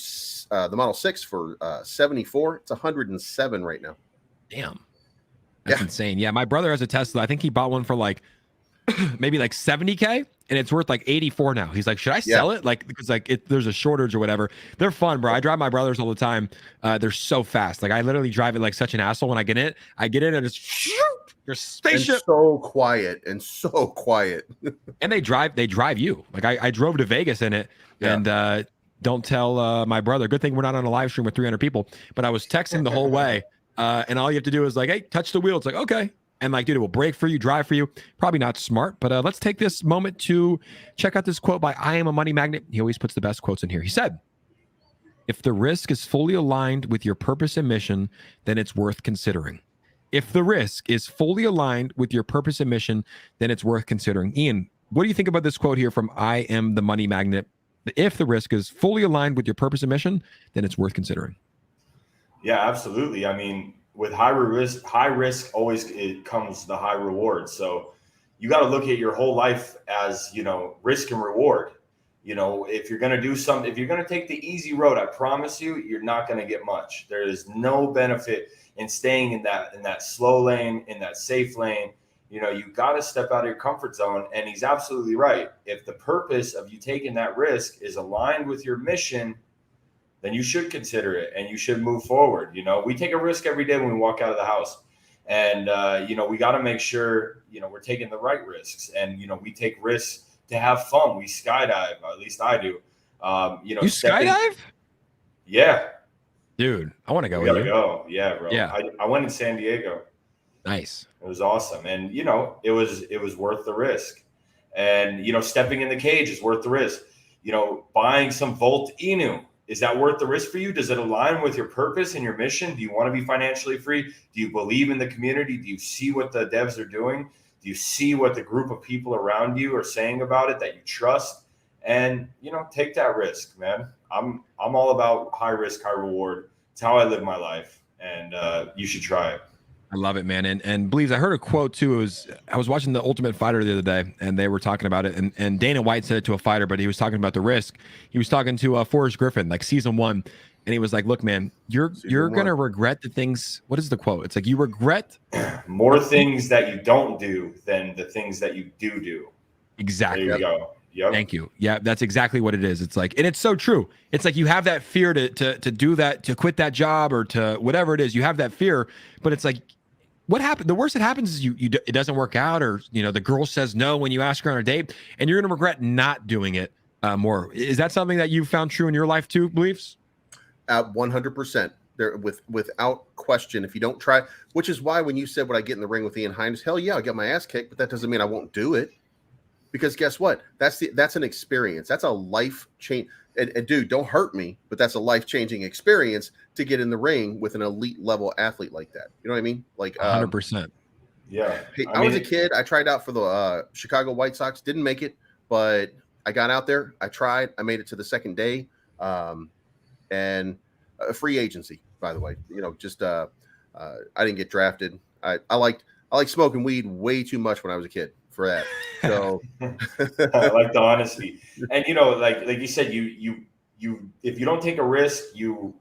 the Model 6 for 74. It's 107 right now. Damn. That's insane. Yeah, my brother has a Tesla. I think he bought one for like maybe like 70K, and it's worth like 84 now. He's like, should I sell it? Like, because like there's a shortage or whatever. They're fun, bro. I drive my brothers all the time. They're so fast. Like I literally drive it like such an asshole when I get in it. I get in and it's your spaceship. And so quiet and so quiet. And they drive you. Like I drove to Vegas in it, and don't tell my brother. Good thing we're not on a live stream with 300 people. But I was texting the whole way, and all you have to do is like, hey, touch the wheel. It's like, okay. And like, dude, it will brake for you, drive for you. Probably not smart, but let's take this moment to check out this quote by I Am a Money Magnet. He always puts the best quotes in here. He said, if the risk is fully aligned with your purpose and mission, then it's worth considering. If the risk is fully aligned with your purpose and mission, then it's worth considering. Ian, what do you think about this quote here from I Am the Money Magnet? If the risk is fully aligned with your purpose and mission, then it's worth considering. Yeah, absolutely. I mean, with high risk always it comes the high reward. So you got to look at your whole life as, risk and reward. If you're going to do something, if you're going to take the easy road, I promise you, you're not going to get much. There is no benefit in staying in that slow lane, in that safe lane. You got to step out of your comfort zone. And he's absolutely right. If the purpose of you taking that risk is aligned with your mission, then you should consider it and you should move forward. We take a risk every day when we walk out of the house, and, we got to make sure, we're taking the right risks, and, we take risks to have fun. We skydive, at least I do. You skydive? Yeah. Dude, I want to go. We gotta go. Yeah, bro. Yeah. I went in San Diego. Nice. It was awesome. And, it was worth the risk. And, stepping in the cage is worth the risk. Buying some Volt Inu, is that worth the risk for you? Does it align with your purpose and your mission? Do you want to be financially free? Do you believe in the community? Do you see what the devs are doing? Do you see what the group of people around you are saying about it that you trust? And, take that risk, man. I'm all about high risk, high reward. It's how I live my life. And you should try it. I love it, man. And Bleaves, I heard a quote too. I was watching The Ultimate Fighter the other day, and they were talking about it. And Dana White said it to a fighter, but he was talking about the risk. He was talking to Forrest Griffin, like season 1, and he was like, "Look, man, you're gonna regret the things." What is the quote? It's like you regret more things that you don't do than the things that you do. Exactly. There you go. Yep. Thank you. Yeah, that's exactly what it is. It's like, and it's so true. It's like you have that fear to do that, to quit that job, or to whatever it is. You have that fear, but it's like, what happened? The worst that happens is it doesn't work out, or the girl says no when you ask her on a date, and you're gonna regret not doing it more. Is that something that you found true in your life too, Bleaves? 100%. There, without question. If you don't try, which is why when you said, "Would I get in the ring with Ian Heinisch?" Hell yeah, I'll get my ass kicked, but that doesn't mean I won't do it. Because guess what? That's an experience. That's a life change. And dude, don't hurt me, but that's a life-changing experience to get in the ring with an elite level athlete like that. You know what I mean? Like 100%. Yeah. Hey, I was a kid. I tried out for the Chicago White Sox. Didn't make it, but I got out there. I tried. I made it to the second day, and a free agency, by the way. I didn't get drafted. I like smoking weed way too much when I was a kid for that. So I like the honesty. And like you said, you if you don't take a risk, if you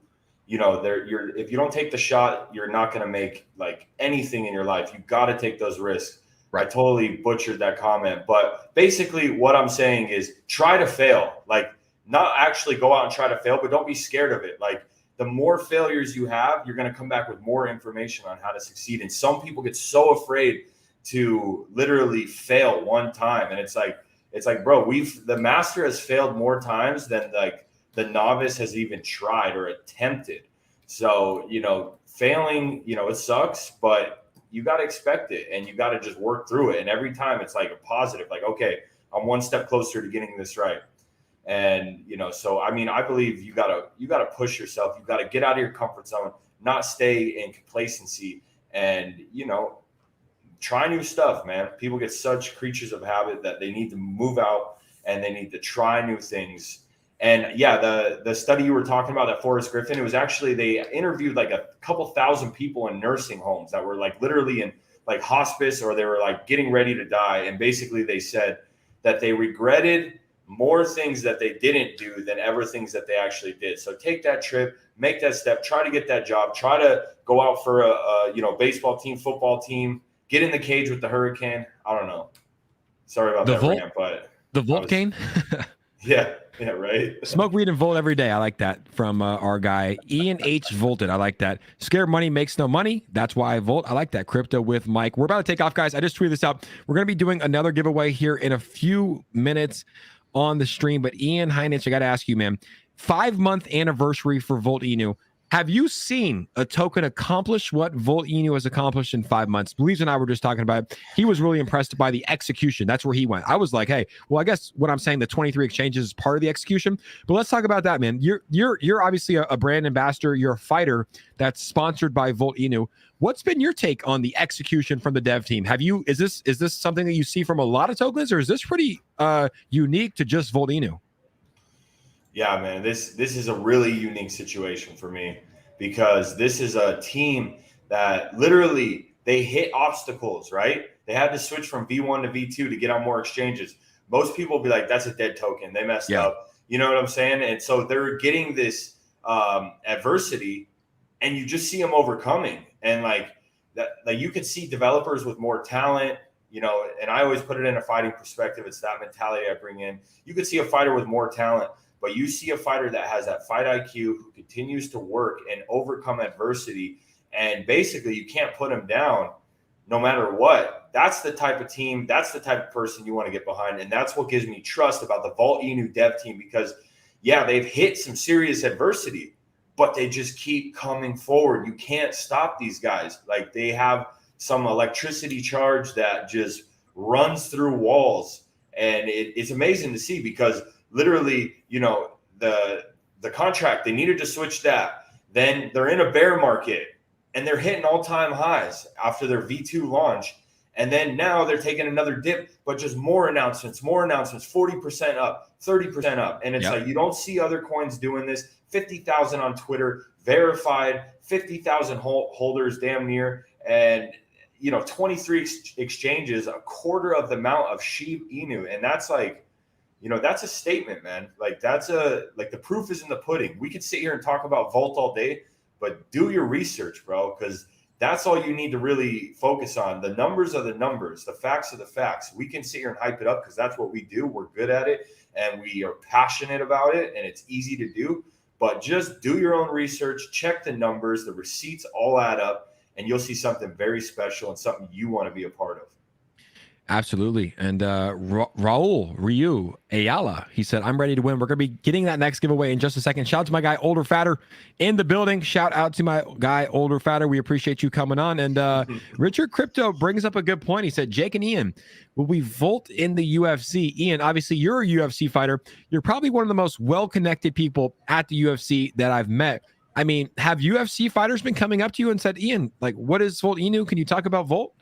don't take the shot, you're not going to make like anything in your life. You got to take those risks. Right. I totally butchered that comment, but basically what I'm saying is try to fail. Like, not actually go out and try to fail, but don't be scared of it. Like, the more failures you have, you're going to come back with more information on how to succeed. And some people get so afraid to literally fail one time. And it's like, bro, the master has failed more times than like the novice has even tried or attempted. So, failing, it sucks, but you got to expect it and you got to just work through it. And every time it's like a positive, like, okay, I'm one step closer to getting this right. And, so, I mean, I believe you gotta push yourself. You got to get out of your comfort zone, not stay in complacency, and, try new stuff, man. People get such creatures of habit that they need to move out and they need to try new things. And yeah, the study you were talking about at Forrest Griffin, it was actually, they interviewed like a couple thousand people in nursing homes that were like literally in like hospice, or they were like getting ready to die. And basically they said that they regretted more things that they didn't do than ever things that they actually did. So take that trip, make that step, try to get that job, try to go out for a baseball team, football team, get in the cage with the Hurricane. I don't know. Sorry about that rant, but the Volcane. Yeah, right. Smoke weed and Volt every day. I like that from our guy Ian H. Volted. I like that. Scared money makes no money. That's why I Volt. I like that. Crypto with Mike. We're about to take off, guys. I just tweeted this out. We're going to be doing another giveaway here in a few minutes on the stream. But Ian Heinich, I got to ask you, man, 5-month anniversary for Volt Inu. Have you seen a token accomplish what Volt Inu has accomplished in 5 months? Louise and I were just talking about it. He was really impressed by the execution. That's where he went. I was like, hey, well, I guess what I'm saying, the 23 exchanges is part of the execution. But let's talk about that, man. You're obviously a brand ambassador. You're a fighter that's sponsored by Volt Inu. What's been your take on the execution from the dev team? Is this something that you see from a lot of tokens, or is this pretty unique to just Volt Inu? Yeah, man, this is a really unique situation for me because this is a team that literally they hit obstacles, right? They had to switch from V1 to V2 to get on more exchanges. Most people will be like, that's a dead token. They messed up. You know what I'm saying? And so they're getting this adversity and you just see them overcoming. And like you could see developers with more talent, and I always put it in a fighting perspective. It's that mentality I bring in. You could see a fighter with more talent, but you see a fighter that has that fight IQ, who continues to work and overcome adversity. And basically you can't put him down no matter what. That's the type of team. That's the type of person you want to get behind. And that's what gives me trust about the Volt Inu dev team, because they've hit some serious adversity, but they just keep coming forward. You can't stop these guys. Like, they have some electricity charge that just runs through walls. And it's amazing to see, because literally, the contract, they needed to switch that. Then they're in a bear market and they're hitting all-time highs after their V2 launch. And then now they're taking another dip, but just more announcements, 40% up, 30% up. And it's like, you don't see other coins doing this. 50,000 on Twitter, verified, 50,000 holders damn near. And, 23 exchanges, a quarter of the amount of Shiba Inu. And that's like, that's a statement, man. Like, the proof is in the pudding. We could sit here and talk about Volt all day, but do your research, bro, because that's all you need to really focus on. The numbers are the numbers. The facts are the facts. We can sit here and hype it up because that's what we do. We're good at it and we are passionate about it, and it's easy to do. But just do your own research, check the numbers, the receipts all add up, and you'll see something very special and something you want to be a part of. Absolutely. And Raul Ryu Ayala, he said, I'm ready to win. We're going to be getting that next giveaway in just a second. Shout out to my guy, Older Fatter, in the building. Shout out to my guy, Older Fatter. We appreciate you coming on. And Richard Crypto brings up a good point. He said, Jake and Ian, will we Volt in the UFC? Ian, obviously, you're a UFC fighter. You're probably one of the most well-connected people at the UFC that I've met. I mean, have UFC fighters been coming up to you and said, Ian, like, what is Volt Inu? Can you talk about Volt?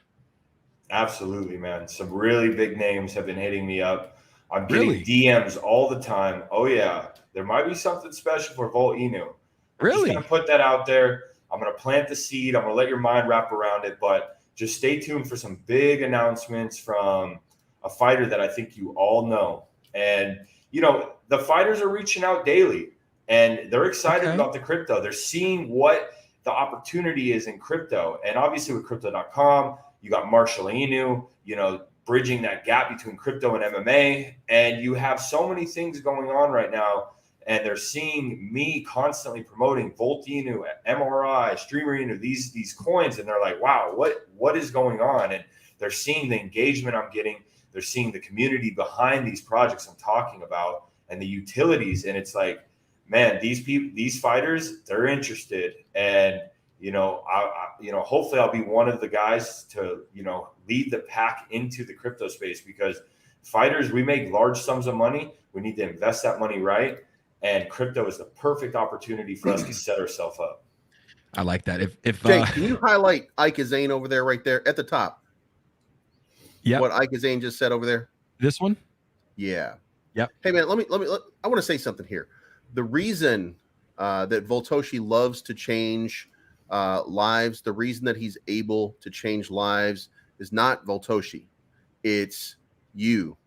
Absolutely, man. Some really big names have been hitting me up. I'm getting DMs all the time. Oh, yeah. There might be something special for Volt Inu. I'm just going to put that out there. I'm going to plant the seed. I'm going to let your mind wrap around it. But just stay tuned for some big announcements from a fighter that I think you all know. And, the fighters are reaching out daily, and they're excited about the crypto. They're seeing what the opportunity is in crypto. And obviously with Crypto.com, you got Marshall Inu, bridging that gap between crypto and MMA. And you have so many things going on right now. And they're seeing me constantly promoting Volt Inu, MRI, Streamer Inu, these coins. And they're like, wow, what is going on? And they're seeing the engagement I'm getting. They're seeing the community behind these projects I'm talking about and the utilities. And it's like, man, these fighters, they're interested. And hopefully I'll be one of the guys to, lead the pack into the crypto space, because fighters, we make large sums of money. We need to invest that money right. And crypto is the perfect opportunity for us to set ourselves up. I like that. If Jake, can you highlight Ike Zane over there, right there at the top? Yeah. What Ike Zane just said over there? This one? Yeah. Yep. Hey man, I want to say something here. The reason that Voltoshi loves to change lives, the reason that he's able to change lives is not Voltoshi. It's you,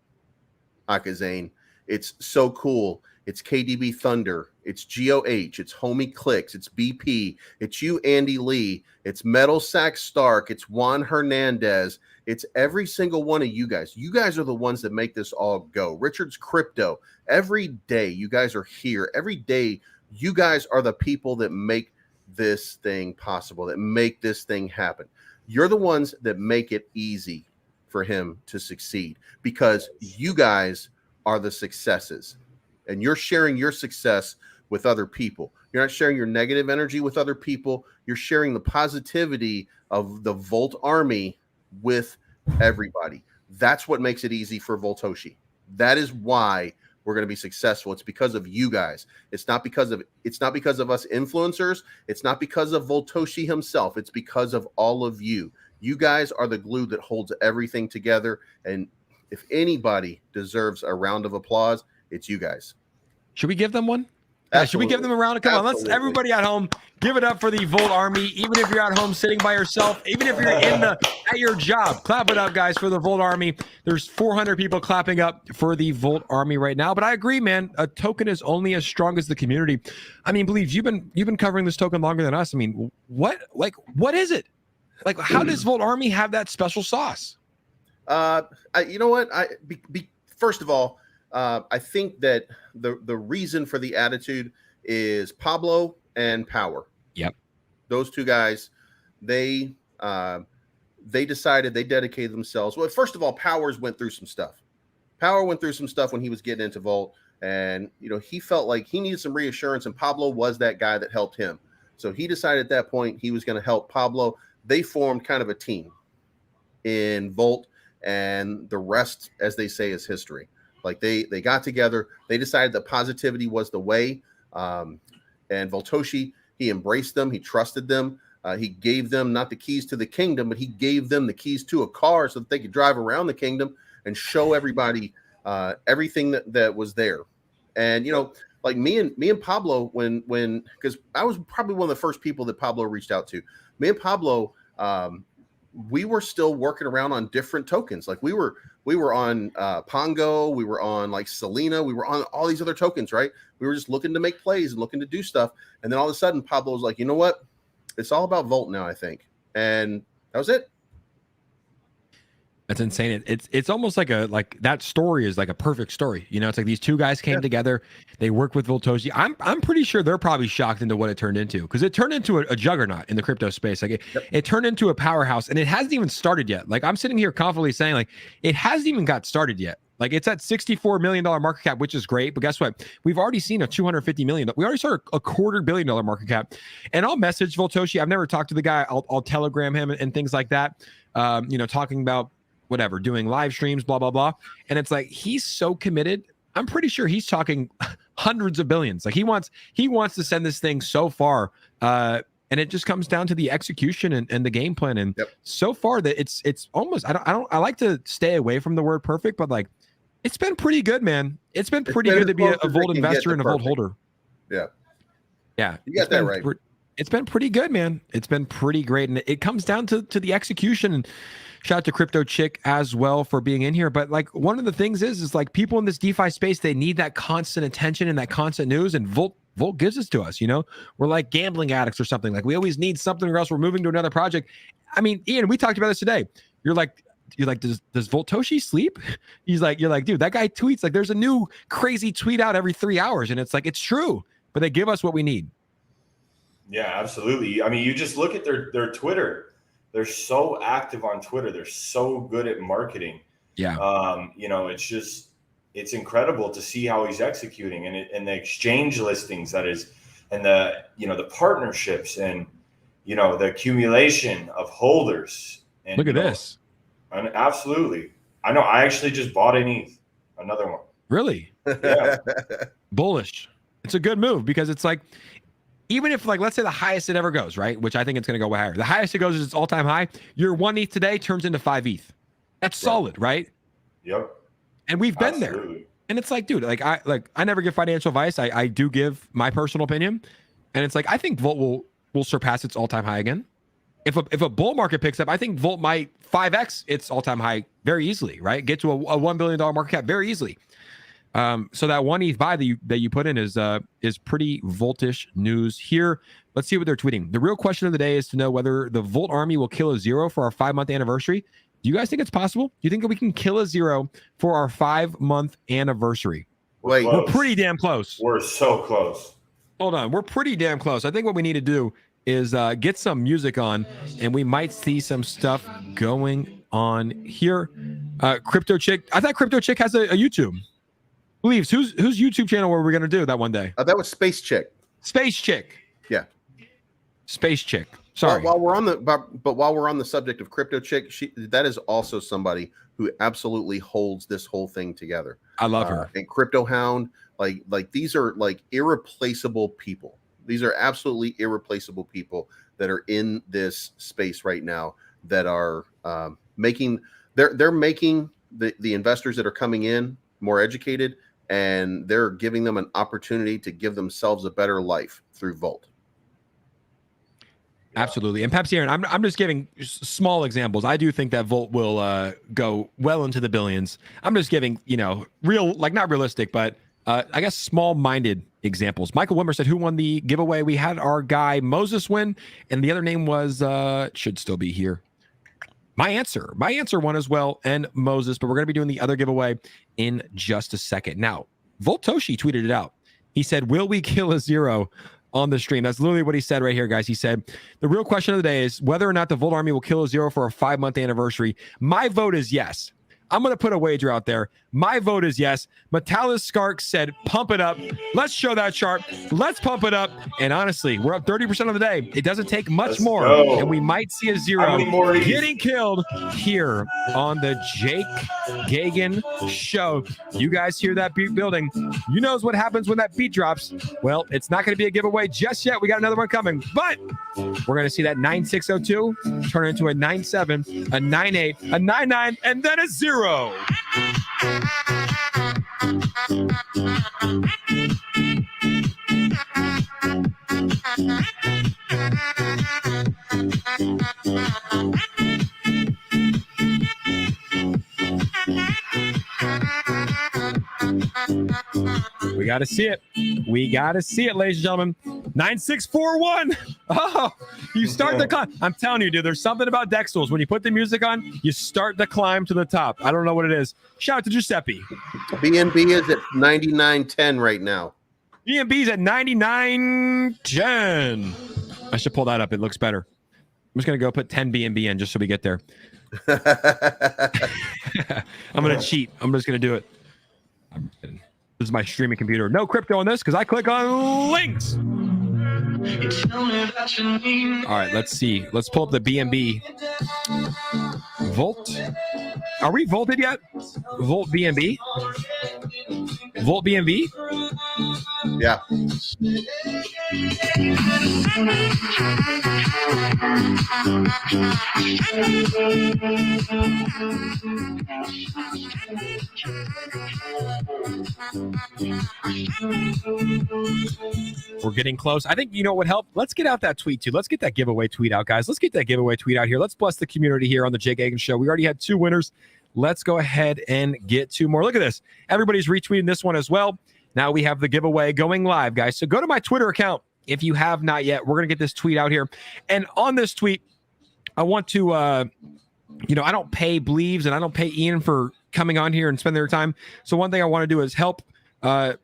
Akazane. It's So Cool. It's KDB Thunder. It's GOH. It's Homie Clicks. It's BP. It's you, Andy Lee. It's Metal Sack Stark. It's Juan Hernandez. It's every single one of you guys. You guys are the ones that make this all go. Richard's Crypto. Every day you guys are here. Every day you guys are the people that make this thing possible, that make this thing happen. You're the ones that make it easy for him to succeed because you guys are the successes and you're sharing your success with other people. You're not sharing your negative energy with other people. You're sharing the positivity of the Volt Army with everybody. That's what makes it easy for Voltoshi. That is why we're going to be successful. It's because of you guys. It's not because of us influencers. It's not because of Voltoshi himself. It's because of all of you. You guys are the glue that holds everything together. And if anybody deserves a round of applause, it's you guys. Should we give them one? Yeah, should we give them a round of come on? Let's everybody at home give it up for the Volt Army. Even if you're at home sitting by yourself, even if you're at your job, clap it up, guys, for the Volt Army. There's 400 people clapping up for the Volt Army right now. But I agree, man. A token is only as strong as the community. I mean, Bleav, you've been covering this token longer than us. I mean, what is it? Like, how does Volt Army have that special sauce? You know what? First of all, I think that the reason for the attitude is Pablo and Power. Yep. Those two guys, they decided, they dedicated themselves. Well, first of all, Powers went through some stuff. Power went through some stuff when he was getting into Volt, and he felt like he needed some reassurance, and Pablo was that guy that helped him. So he decided at that point he was going to help Pablo. They formed kind of a team in Volt, and the rest, as they say, is history. Like they got together, they decided that positivity was the way. And Voltoshi, he embraced them, he trusted them, he gave them not the keys to the kingdom, but he gave them the keys to a car so that they could drive around the kingdom and show everybody everything that was there. And like me and Pablo, when because I was probably one of the first people that Pablo reached out to. Me and Pablo, we were still working around on different tokens. Like we were on Pongo, we were on like Selena, we were on all these other tokens, right? We were just looking to make plays and looking to do stuff. And then all of a sudden Pablo was like, you know what? It's all about Volt now, I think. And that was it. That's insane. It's almost like that story is like a perfect story. It's like these two guys came together. They work with Voltoshi. I'm pretty sure they're probably shocked into what it turned into, because it turned into a juggernaut in the crypto space. Like it turned into a powerhouse, and it hasn't even started yet. Like I'm sitting here confidently saying, like, it hasn't even got started yet. Like it's at $64 million market cap, which is great. But guess what? We've already seen a $250 million. We already saw a $250 million market cap. And I'll message Voltoshi. I've never talked to the guy. I'll telegram him and things like that. Talking about whatever, doing live streams, blah, blah, blah. And it's like, he's so committed. I'm pretty sure he's talking hundreds of billions. Like he wants to send this thing so far. And it just comes down to the execution and the game plan. And so far that it's almost, I like to stay away from the word perfect, but like, it's been pretty good, man. It's been pretty good to be a Volt investor and a Volt holder. Yeah. Yeah. You got that right. It's been pretty good, man. It's been pretty great. And it comes down to the execution. And shout out to Crypto Chick as well for being in here. But like one of the things is like people in this DeFi space, they need that constant attention and that constant news. And Volt gives this to us. We're like gambling addicts or something. Like we always need something, or else we're moving to another project. I mean, Ian, we talked about this today. You're like, does Voltoshi sleep? You're like, dude, that guy tweets like there's a new crazy tweet out every 3 hours. And it's like, it's true, but they give us what we need. Yeah, absolutely. I mean, you just look at their Twitter. They're so active on Twitter. They're so good at marketing. Yeah. It's incredible to see how he's executing, and the exchange listings that is, and the partnerships, and the accumulation of holders. And look at this. And absolutely. I know. I actually just bought an ETH, another one. Really? Yeah. Bullish. It's a good move, because it's like, even if, like, let's say the highest it ever goes, right? Which I think it's going to go way higher. The highest it goes is its all-time high. Your 1 ETH today turns into 5 ETH. That's solid, right? Yep. And we've been there. And it's like, dude, I never give financial advice. I do give my personal opinion. And it's like, I think Volt will surpass its all-time high again. If a bull market picks up, I think Volt might 5x its all-time high very easily, right? Get to a $1 billion market cap very easily. So that one ETH buy that you put in is pretty Voltish news here. Let's see what they're tweeting. The real question of the day is to know whether the Volt army will kill a zero for our 5-month anniversary. Do you guys think it's possible? Do you think that we can kill a zero for our 5-month anniversary? Wait, We're pretty damn close. We're so close. Hold on. We're pretty damn close. I think what we need to do is get some music on, and we might see some stuff going on here. Crypto Chick. I thought Crypto Chick has a YouTube. Believes whose YouTube channel were we going to do that one day? that was Space Chick. Space Chick. Yeah. Space Chick. Sorry. While we're on the subject of Crypto Chick, that is also somebody who absolutely holds this whole thing together. I love her. And Crypto Hound, like these are like irreplaceable people. These are absolutely irreplaceable people that are in this space right now that are making the investors that are coming in more educated, and they're giving them an opportunity to give themselves a better life through Volt. Absolutely. And Pepsi Aaron, I'm just giving small examples. I do think that Volt will go well into the billions. I'm just giving, real, like not realistic, but I guess small-minded examples. Michael Wimmer said, who won the giveaway? We had our guy Moses win, and the other name was, should still be here. My answer won as well, and Moses, but we're going to be doing the other giveaway in just a second. Now, Voltoshi tweeted it out. He said, will we kill a zero on the stream? That's literally what he said right here, guys. He said, the real question of the day is whether or not the Volt Army will kill a zero for a 5-month anniversary. My vote is yes. I'm going to put a wager out there. My vote is yes. Metalis Skark said, pump it up. Let's show that chart. Let's pump it up. And honestly, we're up 30% of the day. It doesn't take much more. And we might see a zero getting killed here on the Jake Gagan Show. You guys hear that beat building. You knows what happens when that beat drops. Well, it's not going to be a giveaway just yet. We got another one coming. But we're going to see that 9602 turn into a 97, a 98, a 99, and then a 0. We got to see it. We got to see it, ladies and gentlemen. 9641. Oh, you start the climb. I'm telling you, dude, there's something about Dexels. When you put the music on, you start the climb to the top. I don't know what it is. Shout out to Giuseppe. BNB is at 99.10 right now. BNB's at 99.10. I should pull that up. It looks better. I'm just going to go put 10 BNB in just so we get there. I'm going to cheat. I'm just going to do it. This is my streaming computer. No crypto on this because I click on links. All right, let's see. Let's pull up the BNB. Volt. Are we volted yet? Volt BNB? Volt BNB? Yeah. We're getting close. I think you know what would help? Let's get out that tweet too. Let's get that giveaway tweet out, guys. Let's get that giveaway tweet out here. Let's bless the community here on the Jake Gagan Show. We already had 2 winners. Let's go ahead and get 2 more. Look at this. Everybody's retweeting this one as well. Now we have the giveaway going live, guys. So go to my Twitter account if you have not yet. We're going to get this tweet out here. And on this tweet, I want to, I don't pay Bleaves and I don't pay Ian for coming on here and spending their time. So one thing I want to do is help by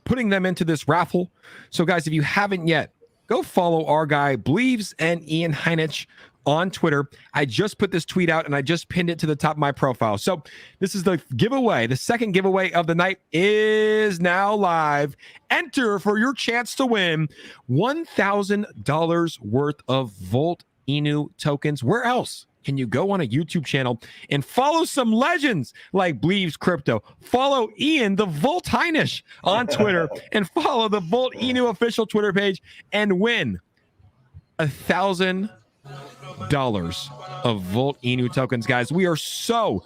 putting them into this raffle. So guys, if you haven't yet, go follow our guy Bleaves and Ian Heinich on Twitter. I just put this tweet out and I just pinned it to the top of my profile. So this is the giveaway. The second giveaway of the night is now live. Enter for your chance to win $1,000 worth of Volt Inu tokens. Where else can you go on a YouTube channel and follow some legends like Bleaves Crypto? Follow Ian, the Volt Heinisch, on Twitter and follow the Volt Inu official Twitter page and win $1,000 of Volt Inu tokens, guys. We are so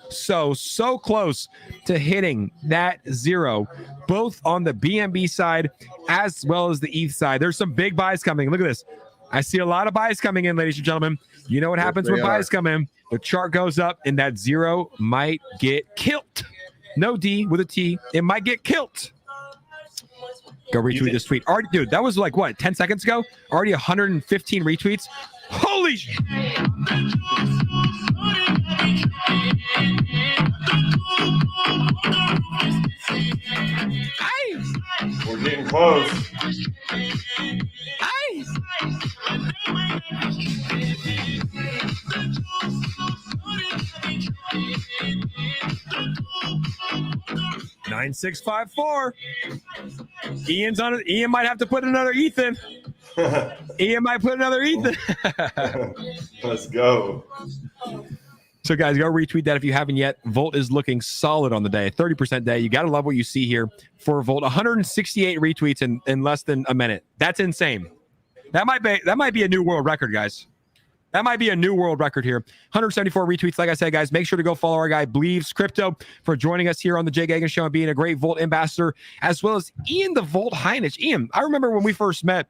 close to hitting that 0, both on the BNB side as well as the ETH side. There's some big buys coming. Look at this. I see a lot of buys coming in, ladies and gentlemen. You know what happens when buys come in? The chart goes up and that 0 might get killed. no D with a T. It might get killed. Go retweet this tweet. Already, dude, that was like what, 10 seconds ago? Already 115 retweets. Holy sh! We're getting close. 9654. Ian's on it. Ian might have to put another Ethan. Ian might put another Ethan. Let's go. So, guys, go retweet that if you haven't yet. Volt is looking solid on the day. 30% day. You got to love what you see here for Volt. 168 retweets in less than a minute. That's insane. That might be a new world record, guys. That might be a new world record here. 174 retweets. Like I said, guys, make sure to go follow our guy, Bleaves Crypto, for joining us here on the Jay Gagan Show and being a great Volt ambassador, as well as Ian the Volt Heinich. Ian, I remember when we first met,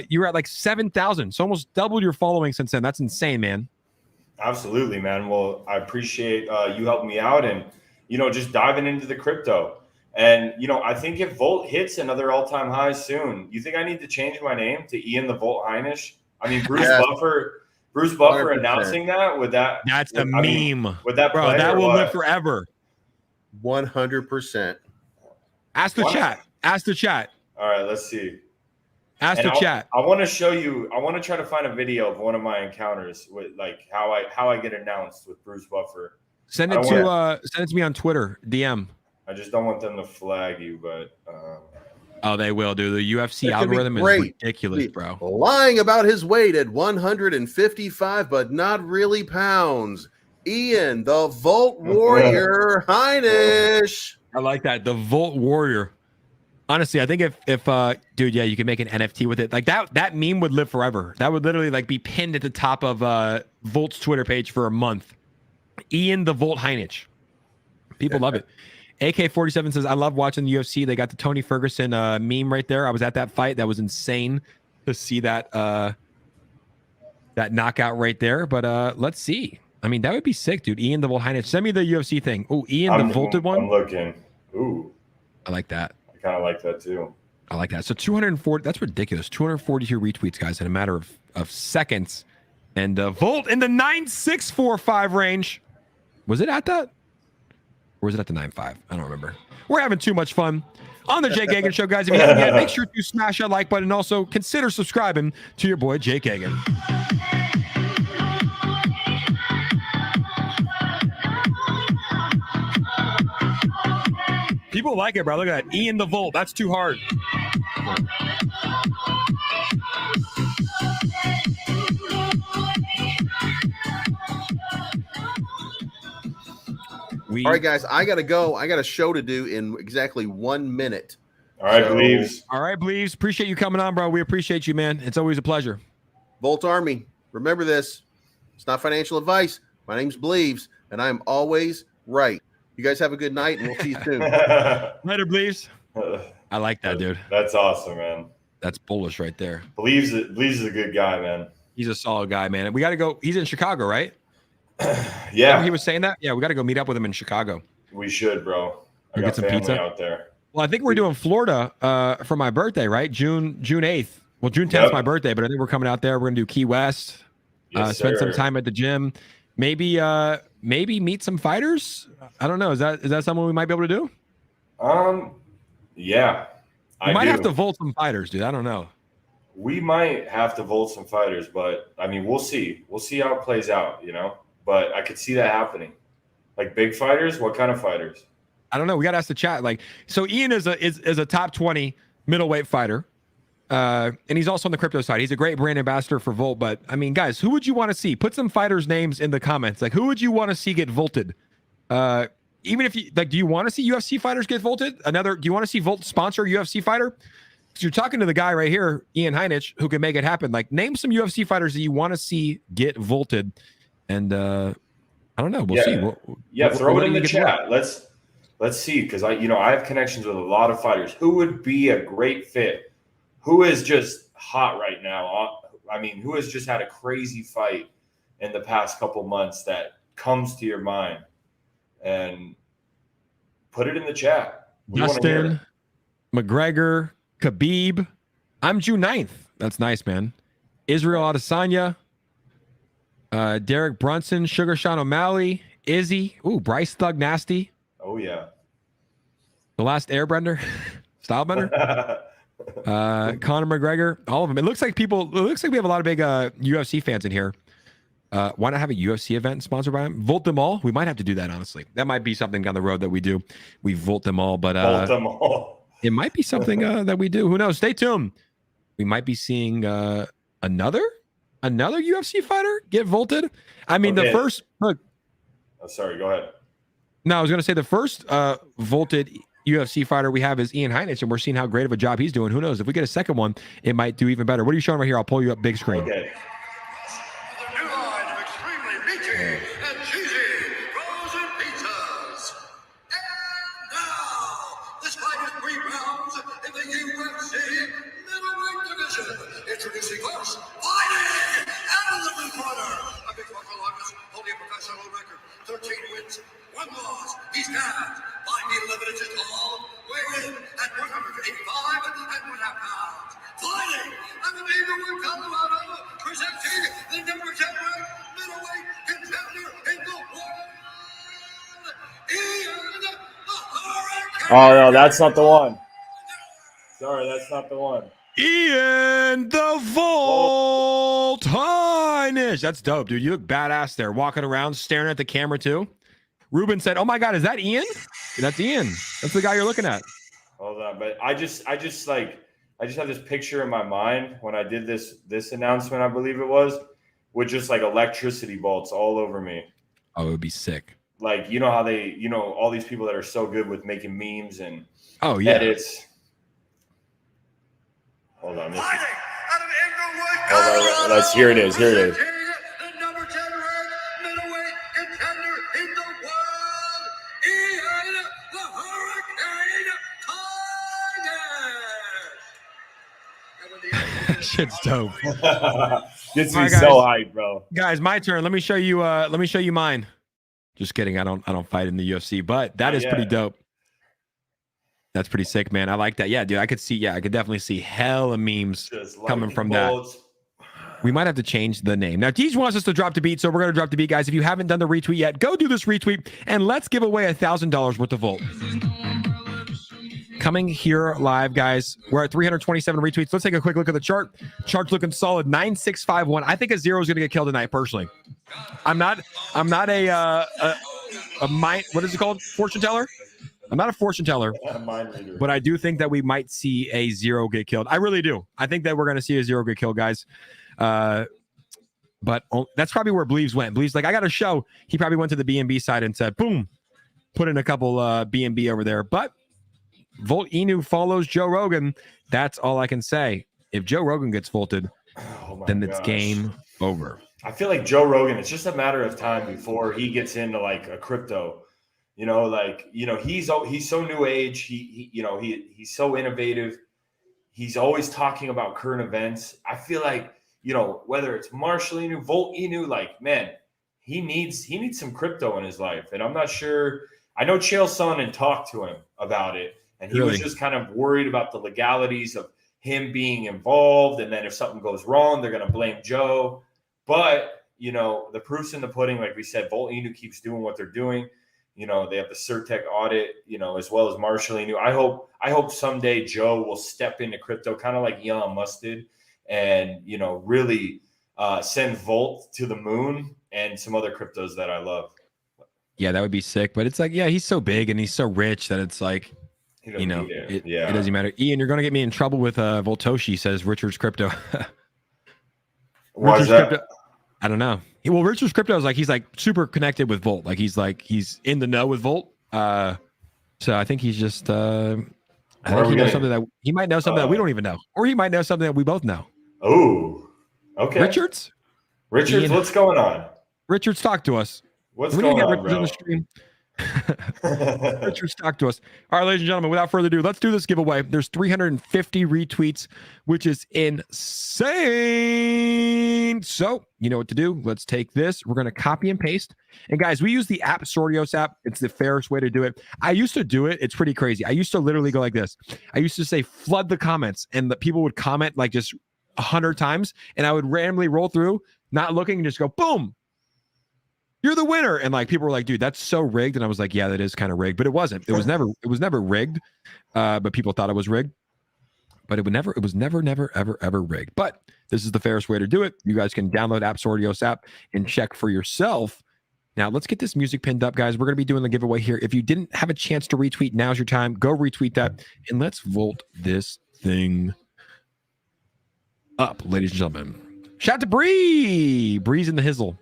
you were at like 7,000. So almost doubled your following since then. That's insane, man. Absolutely, man. Well, I appreciate you helping me out and, just diving into the crypto. And, I think if Volt hits another all-time high soon, you think I need to change my name to Ian the Volt Heinich? I mean, Bruce Buffer 100%. Announcing that, that's a meme. Would that bro, play that will what? live forever. 100%. Ask the chat. All right, let's see. Ask the chat. I want to show you. I want to try to find a video of one of my encounters with like how I get announced with Bruce Buffer. Send it to me on Twitter, DM. I just don't want them to flag you, but oh, they will, dude. The UFC algorithm is ridiculous, bro. Lying about his weight at 155, but not really pounds. Ian, the Volt Warrior Heinich. I like that. The Volt Warrior. Honestly, I think if dude, yeah, you can make an NFT with it. Like that meme would live forever. That would literally like be pinned at the top of Volt's Twitter page for a month. Ian the Volt Heinich. People love it. AK-47 says, I love watching the UFC. They got the Tony Ferguson meme right there. I was at that fight. That was insane to see that that knockout right there. But let's see. I mean, that would be sick, dude. Ian the Volt Heinich. Send me the UFC thing. Oh, Ian the Volted one. I'm looking. Ooh. I like that. I kind of like that too. I like that. So 240, that's ridiculous. 242 retweets, guys, in a matter of seconds. And Volt in the 9645 range. Was it at that? Or was it at the 9.5? I don't remember. We're having too much fun on the Jay Gagan Show, guys. If you haven't yet, make sure to smash that like button and also consider subscribing to your boy, Jay Gagan. People like it, bro. Look at that. Ian the Volt. That's too hard. All right, guys, I got to go. I got a show to do in exactly 1 minute. All right, Bleaves. All right, Bleaves. Appreciate you coming on, bro. We appreciate you, man. It's always a pleasure. Volt Army, remember this. It's not financial advice. My name's Bleaves, and I'm always right. You guys have a good night, and we'll see you soon. Later, Bleaves. I like that, dude. That's awesome, man. That's bullish right there. Bleaves is a good guy, man. He's a solid guy, man. We got to go. He's in Chicago, right? Yeah. Remember he was saying that? Yeah, we got to go meet up with him in Chicago. We should, bro. I Get got some family pizza out there. Well, I think we're doing Florida for my birthday, right? June 8th. Well, June 10th is my birthday, but I think we're coming out there. We're going to do Key West, spend some time at the gym. Maybe meet some fighters. I don't know. Is that something we might be able to do? Yeah. We might have to Volt some fighters, dude. I don't know. We might have to Volt some fighters, but I mean, we'll see. We'll see how it plays out, But I could see that happening. Like big fighters? What kind of fighters? I don't know. We got to ask the chat. Like, so Ian is a top 20 middleweight fighter. And he's also on the crypto side. He's a great brand ambassador for Volt. But I mean, guys, who would you want to see? Put some fighters' names in the comments. Like, who would you want to see get Volted? Even if you like, do you want to see UFC fighters get Volted? Do you want to see Volt sponsor a UFC fighter? Because you're talking to the guy right here, Ian Heinich, who can make it happen. Like, name some UFC fighters that you want to see get Volted. And I don't know. We'll see. Throw it in the chat. Let's see, because I have connections with a lot of fighters. Who would be a great fit? Who is just hot right now? I mean, who has just had a crazy fight in the past couple months that comes to your mind? And put it in the chat. We wanna hear Dustin, it. McGregor, Khabib. I'm June 9th. That's nice, man. Israel Adesanya, Derek Brunson, Sugar Sean O'Malley, Izzy. Ooh, Bryce Thug Nasty. Oh yeah. The Last Airbender, Stylebender. Conor McGregor, all of them. It looks like we have a lot of big UFC fans in here. Why not have a UFC event sponsored by them? Vote them all. We might have to do that, honestly. That might be something down the road that we do. We vote them all, but Vote them all. it might be something that we do. Who knows? Stay tuned. We might be seeing another UFC fighter get vaulted. I mean, Okay. the first look. Oh, sorry, go ahead. No, I was going to say the first vaulted UFC fighter we have is Ian Heinisch, and we're seeing how great of a job he's doing. Who knows? If we get a second one, it might do even better. What are you showing right here? I'll pull you up big screen. Okay. The new line of extremely meaty and cheesy frozen pizzas. And now, this fight is 3 rounds in the UFC middleweight division. Introducing first, fighting out of the blue corner. A big Marco Longest holding a professional record. 13 wins, 1 loss. He stands 5 feet 11 inches tall, weighing in at 185 and 1/2 pounds. Fighting out of Inglewood, Colorado, presenting the number 10 ranked middleweight contender in the world, Ian the Hurricane. Oh no, that's not the one. Sorry, that's not the one. Ian the Vault Heinisch. That's dope, dude. You look badass there, walking around, staring at the camera too. Ruben said, "Oh my God, is that Ian? That's Ian. That's the guy you're looking at." Hold on, but I just have this picture in my mind when I did this announcement, I believe it was, with just like electricity bolts all over me. Oh, it would be sick. Like, you know how all these people that are so good with making memes and Oh yeah. edits. Hold on. Fighting out of Inglewood, Hold on, Colorado, let's hear it is. Here it is. presenting the number 10 ranked middleweight contender in the world, Ian the Hurricane Heinisch. Shit's dope. Gets All me right, so guys. hyped, bro. Guys, my turn. Let me show you. Let me show you mine. Just kidding. I don't fight in the UFC, but that Not is pretty yet. dope. That's pretty sick, man. I like that. Yeah, dude. I could definitely see hella memes Just coming lightning from that. bolts. We might have to change the name. Now, Deej wants us to drop the beat, so we're going to drop the beat, guys. If you haven't done the retweet yet, go do this retweet, and let's give away $1,000 worth of Volt. Coming here live, guys. We're at 327 retweets. Let's take a quick look at the chart. Chart's looking solid. 9651. I think a zero is going to get killed tonight, personally. I'm not a mind. What is it called? Fortune teller. I'm not a fortune teller, Mind reader. but I do think that we might see a zero get killed. I really do. I think that we're going to see a zero get killed, guys. But that's probably where Bleaves went. Bleaves like, I got a show. He probably went to the B&B side and said, boom, put in a couple B&B over there. But Volt Inu follows Joe Rogan. That's all I can say. If Joe Rogan gets vaulted, Oh my then it's gosh. game over. I feel like Joe Rogan, it's just a matter of time before he gets into like a crypto. He's so new age. He's so innovative. He's always talking about current events. I feel like, whether it's Marshall Inu, Volt Inu, like, man, he needs some crypto in his life. And I'm not sure. I know Chael Sonnen talked to him about it, and he was Really? just kind of worried about the legalities of him being involved. And then if something goes wrong, they're going to blame Joe. But, the proof's in the pudding. Like we said, Volt Inu keeps doing what they're doing. They have the Certec audit, as well as Marshall Inu. I hope someday Joe will step into crypto, kind of like Elon Musk did, and, really send Volt to the moon and some other cryptos that I love. Yeah, that would be sick. But it's like, yeah, he's so big and he's so rich that it's like, He doesn't need it. it doesn't matter. Ian, you're going to get me in trouble with Voltoshi, says Richard's Crypto. Why is Richard's that? Crypto. I don't know. Well, Richard's Crypto is he's super connected with Volt. He's in the know with Volt. So I think he's just I think he knows something that he might know something that we don't even know, or he might know something that we both know. Oh, okay. Richards, Ian, what's going on? Richards, talk to us. What's We need to going get on, Richards on bro? the stream. Richard Stock to us. All right, ladies and gentlemen, without further ado, let's do this giveaway. There's 350 retweets, which is insane. So you know what to do. Let's take this. We're going to copy and paste. And guys, we use the app Sortios app. It's the fairest way to do it. I used to do it. It's pretty crazy. I used to literally go like this. I used to say flood the comments, and the people would comment like just 100 times, and I would randomly roll through, not looking, and just go boom. You're the winner. And like people were like, dude, that's so rigged. And I was like, yeah, that is kind of rigged, but it wasn't. It was never rigged. But people thought it was rigged. But it was never, ever rigged. But this is the fairest way to do it. You guys can download App Sortios app and check for yourself. Now let's get this music pinned up, guys. We're going to be doing the giveaway here. If you didn't have a chance to retweet, now's your time. Go retweet that. And let's vote this thing up, ladies and gentlemen. Shout out to Bree. Bree's in the hizzle.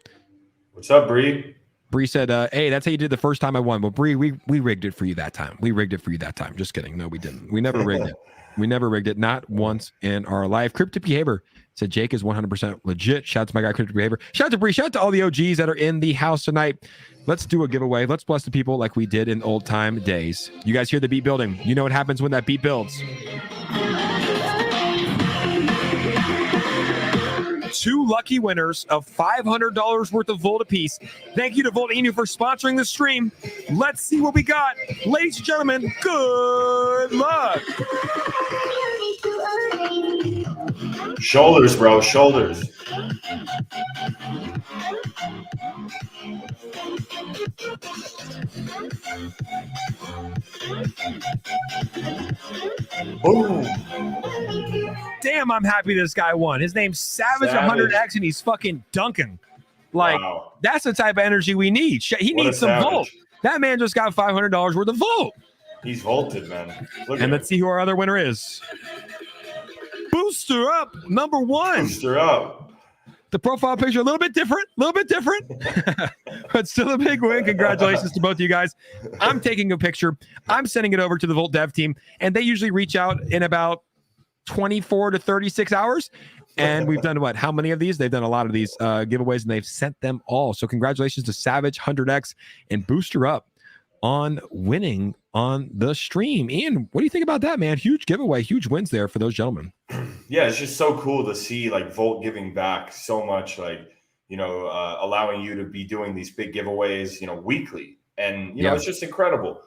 What's up, Bree? Bree said, hey, that's how you did the first time I won. Well, Bree, we rigged it for you that time. We rigged it for you that time. Just kidding. No, we didn't. We never rigged it. We never rigged it. Not once in our life. Cryptic Behavior said Jake is 100% legit. Shout out to my guy, Cryptic Behavior. Shout out to Bree. Shout out to all the OGs that are in the house tonight. Let's do a giveaway. Let's bless the people like we did in old time days. You guys hear the beat building. You know what happens when that beat builds. 2 lucky winners of $500 worth of Volt apiece. Thank you to Volt Inu for sponsoring the stream. Let's see what we got. Ladies and gentlemen, good luck. Shoulders, bro. Shoulders. Boom. Damn, I'm happy this guy won. His name's Savage 100X, and he's fucking dunking. Like, Wow. That's the type of energy we need. He What a needs some savage. Volt. That man just got $500 worth of Volt. He's vaulted, man. Look And at let's see who our other winner is. Booster Up, number 1. Booster up. The profile picture a little bit different, but still a big win. Congratulations to both of you guys. I'm taking a picture. I'm sending it over to the Volt dev team, and they usually reach out in about 24 to 36 hours. And we've done what? How many of these? They've done a lot of these giveaways, and they've sent them all. So congratulations to Savage 100X and Booster Up on winning on the stream. Ian, what do you think about that, man? Huge giveaway, huge wins there for those gentlemen. Yeah, it's just so cool to see like Volt giving back so much, like, you know, allowing you to be doing these big giveaways, you know, weekly. And, you know, it's just incredible.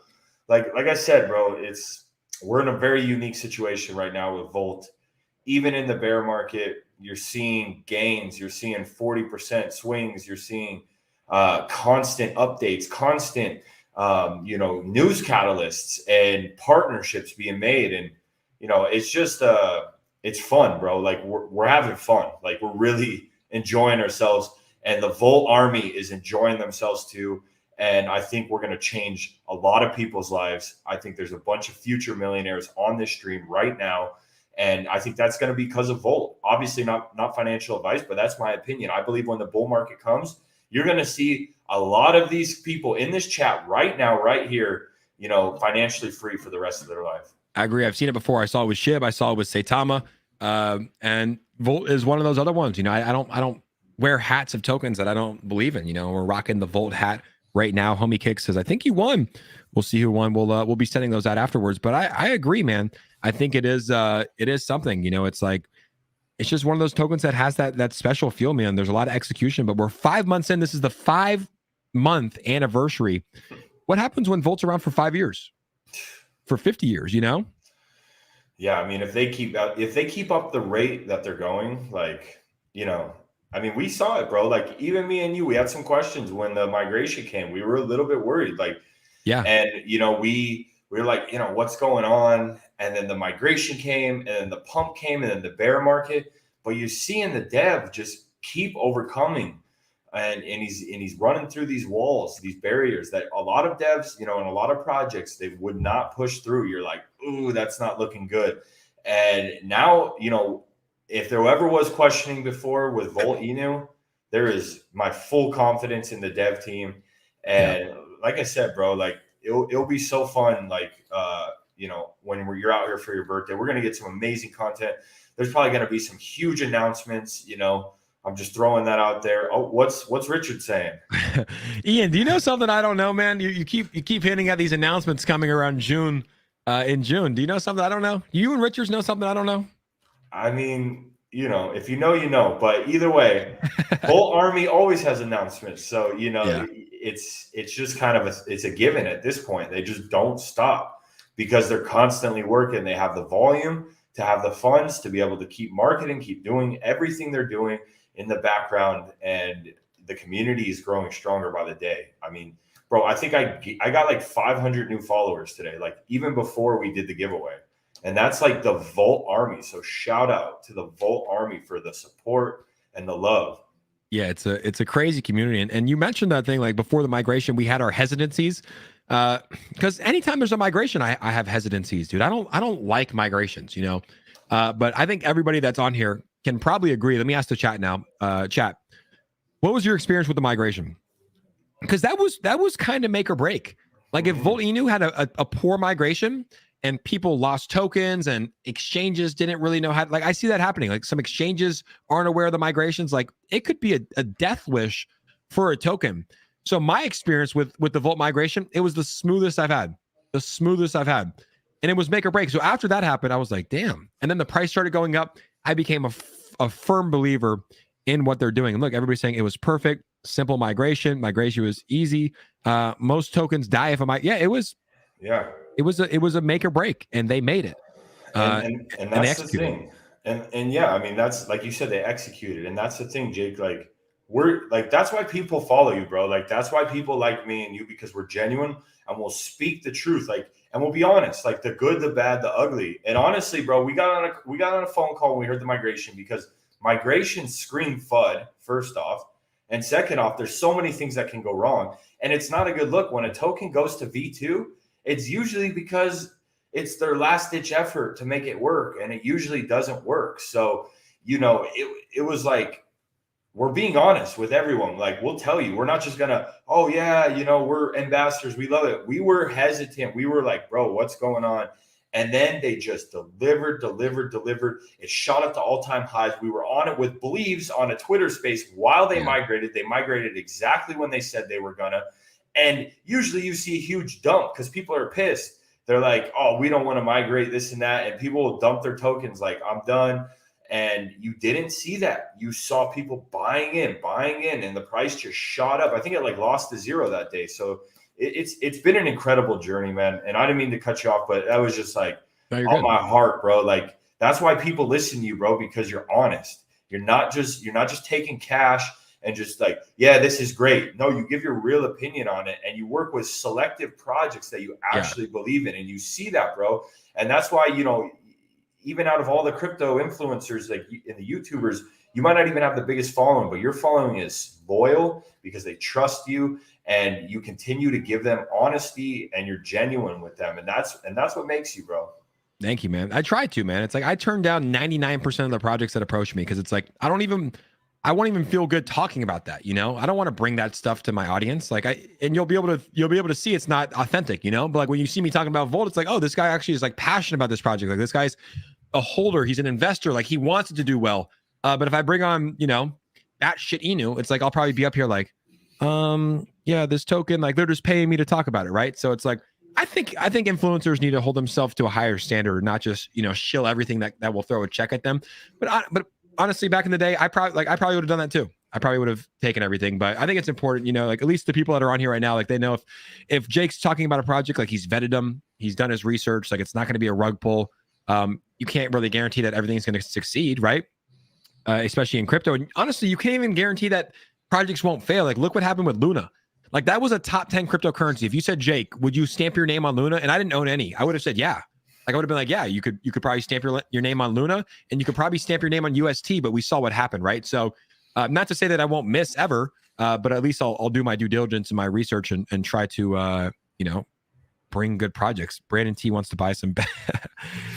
Like I said, bro, we're in a very unique situation right now with Volt. Even in the bear market, you're seeing gains, you're seeing 40% swings, you're seeing constant updates, constant you know, news catalysts and partnerships being made. And, you know, it's just it's fun, bro. Like we're having fun. Like we're really enjoying ourselves, and the Volt army is enjoying themselves too. And I think we're going to change a lot of people's lives. I think there's a bunch of future millionaires on this stream right now. And I think that's going to be because of Volt. Obviously not financial advice, but that's my opinion. I believe when the bull market comes, you're going to see a lot of these people in this chat right now, right here, you know, financially free for the rest of their life. I agree. I've seen it before. I saw it with Shib. I saw it with Saitama. And Volt is one of those other ones. You know, I don't wear hats of tokens that I don't believe in. You know, we're rocking the Volt hat right now. Homie Kick says, I think you won. We'll see who won. We'll be sending those out afterwards. But I agree, man. I think it is something. You know, it's like it's just one of those tokens that has that special feel, man. There's a lot of execution, but we're 5 months in. This is the 5-month anniversary. What happens when Volt's around for 5 years? For 50 years, you know? Yeah, I mean, if they keep up the rate that they're going, like, you know, I mean, we saw it, bro. Like, even me and you, we had some questions when the migration came. We were a little bit worried, like, yeah. And you know, we were like, you know, what's going on? And then the migration came, and then the pump came, and then the bear market. But you see in the dev just keep overcoming, and he's running through these walls, these barriers that a lot of devs, you know, and a lot of projects they would not push through. You're like, ooh, that's not looking good. And now, you know, if there ever was questioning before with Volt Inu, there is my full confidence in the dev team. And like I said, bro, like it'll be so fun. Like, you know, when you're out here for your birthday, we're going to get some amazing content. There's probably going to be some huge announcements, you know, I'm just throwing that out there. Oh, what's Richard saying? Ian, do you know something I don't know, man? You keep hinting at these announcements coming around June. In June, do you know something I don't know? You and Richards know something I don't know? I mean, if you know, you know. But either way, Volt Army always has announcements, so Yeah. it's just kind of it's a given at this point. They just don't stop because they're constantly working. They have the volume to have the funds to be able to keep marketing, keep doing everything they're doing in the background, and the community is growing stronger by the day. I mean, bro, I think I got like 500 new followers today, like even before we did the giveaway. And that's like the Volt Army. So shout out to the Volt Army for the support and the love. Yeah, it's a crazy community. And you mentioned that thing like before the migration, we had our hesitancies. Because anytime there's a migration, I have hesitancies, dude. I don't like migrations, but I think everybody that's on here can probably agree. Let me ask the chat now. Chat, what was your experience with the migration? Because that was kind of make or break. Like if Volt Inu had a poor migration and people lost tokens and exchanges didn't really know how, like I see that happening. Like some exchanges aren't aware of the migrations. Like it could be a death wish for a token. So my experience with the Volt migration, it was the smoothest I've had. And it was make or break. So after that happened, I was like, damn. And then the price started going up. I became a firm believer in what they're doing. And look, everybody's saying it was perfect, simple migration. Migration was easy. Most tokens die if it was a make or break, and they made it. And that's the thing. And yeah, I mean, that's like you said, they executed. And that's the thing, Jake. Like we're like, that's why people follow you, bro. Like that's why people like me and you, because we're genuine and we'll speak the truth. Like, and we'll be honest, like the good, the bad, the ugly. And honestly, bro, we got on a phone call when we heard the migration, because migration scream FUD, first off. And second off, there's so many things that can go wrong. And it's not a good look. When a token goes to V2, it's usually because it's their last ditch effort to make it work. And it usually doesn't work. So, it was like, we're being honest with everyone. Like, we'll tell you, we're not just gonna, oh yeah, we're ambassadors, we love it. We were hesitant. We were like, bro, what's going on? And then they just delivered. It shot up to all-time highs. We were on it with Believes on a Twitter space while they migrated. They migrated exactly when they said they were gonna. And usually you see a huge dump because people are pissed. They're like, oh, we don't want to migrate, this and that. And people will dump their tokens like, I'm done. And you didn't see that. You saw people buying in, and the price just shot up. I think it like lost to zero that day. So it's been an incredible journey, man. And I didn't mean to cut you off, but that was just like on my heart, bro. Like that's why people listen to you, bro, because you're honest. You're not just taking cash and just like, yeah, this is great. No, you give your real opinion on it, and you work with selective projects that you actually believe in, and you see that, bro. And that's why, even out of all the crypto influencers, like in the YouTubers, you might not even have the biggest following, but your following is loyal because they trust you, and you continue to give them honesty, and you're genuine with them. And that's what makes you, bro. Thank you, man. I try to, man. It's like I turn down 99% of the projects that approach me because it's like I won't even feel good talking about that. I don't want to bring that stuff to my audience. Like and you'll be able to see it's not authentic, But like when you see me talking about Volt, it's like, oh, this guy actually is like passionate about this project. Like this guy's a holder, he's an investor, like he wants it to do well. But if I bring on, that shit Inu, it's like I'll probably be up here like, yeah, this token, like they're just paying me to talk about it, right? So it's like I think influencers need to hold themselves to a higher standard, not just shill everything that will throw a check at them. But honestly, back in the day, I probably would have done that too. I probably would have taken everything, but I think it's important, like at least the people that are on here right now, like they know if Jake's talking about a project, like he's vetted them, he's done his research, like it's not going to be a rug pull. You can't really guarantee that everything's going to succeed, right? Especially in crypto. And honestly, you can't even guarantee that projects won't fail. Like look what happened with Luna. Like that was a top 10 cryptocurrency. If you said, Jake, would you stamp your name on Luna? And I didn't own any. I would have said, yeah. Like I would have been like, yeah, you could probably stamp your name on Luna, and you could probably stamp your name on UST, but we saw what happened, right? So not to say that I won't miss ever, but at least I'll do my due diligence and my research and try to, bring good projects. Brandon T wants to buy some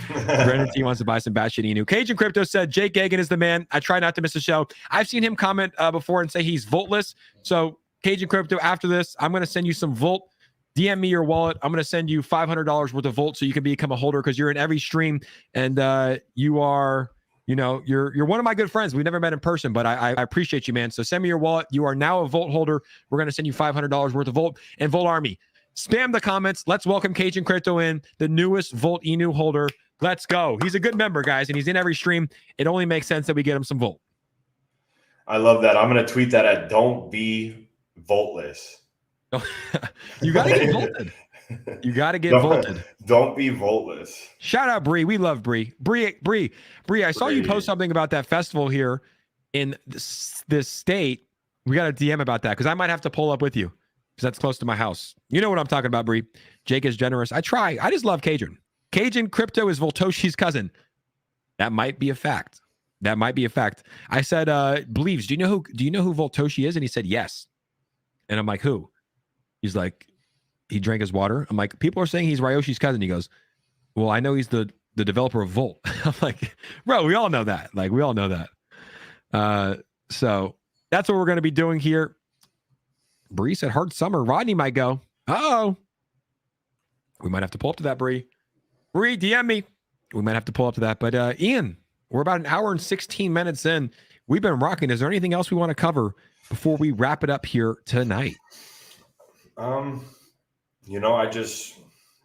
Brandon T wants to buy some bad shit Inu. Cajun Crypto said, Jake Gagan is the man. I try not to miss a show. I've seen him comment before and say he's Voltless. So Cajun Crypto, after this, I'm going to send you some Volt. DM me your wallet. I'm going to send you $500 worth of Volt so you can become a holder because you're in every stream and you are You know, you're one of my good friends. We've never met in person, but I appreciate you, man. So send me your wallet. You are now a Volt holder. We're going to send you $500 worth of Volt and Volt Army. Spam the comments. Let's welcome Cajun Crypto in, the newest Volt Inu holder. Let's go. He's a good member, guys, and he's in every stream. It only makes sense that we get him some Volt. I love that. I'm going to tweet that at don't be Voltless. You got to get Volted. You got to get Volted. Don't be Voltless. Shout out Bree. We love Bree. Bree, I saw you post something about that festival here in this state. We got a DM about that because I might have to pull up with you because that's close to my house. You know what I'm talking about, Bree. Jake is generous. I try. I just love Cajun. Cajun Crypto is Voltoshi's cousin. That might be a fact. That might be a fact. I said, Believes, do you know who Voltoshi is? And he said, yes. And I'm like, who? He's like, he drank his water. I'm like, people are saying he's Ryoshi's cousin. He goes, well, I know he's the developer of Volt. I'm like, bro, we all know that. Like, we all know that. So that's what we're going to be doing here. Bree said hard summer. Rodney might go. Uh-oh. We might have to pull up to that, Bree. Bree, DM me. We might have to pull up to that. But Ian, we're about an hour and 16 minutes in. We've been rocking. Is there anything else we want to cover before we wrap it up here tonight? You know, I just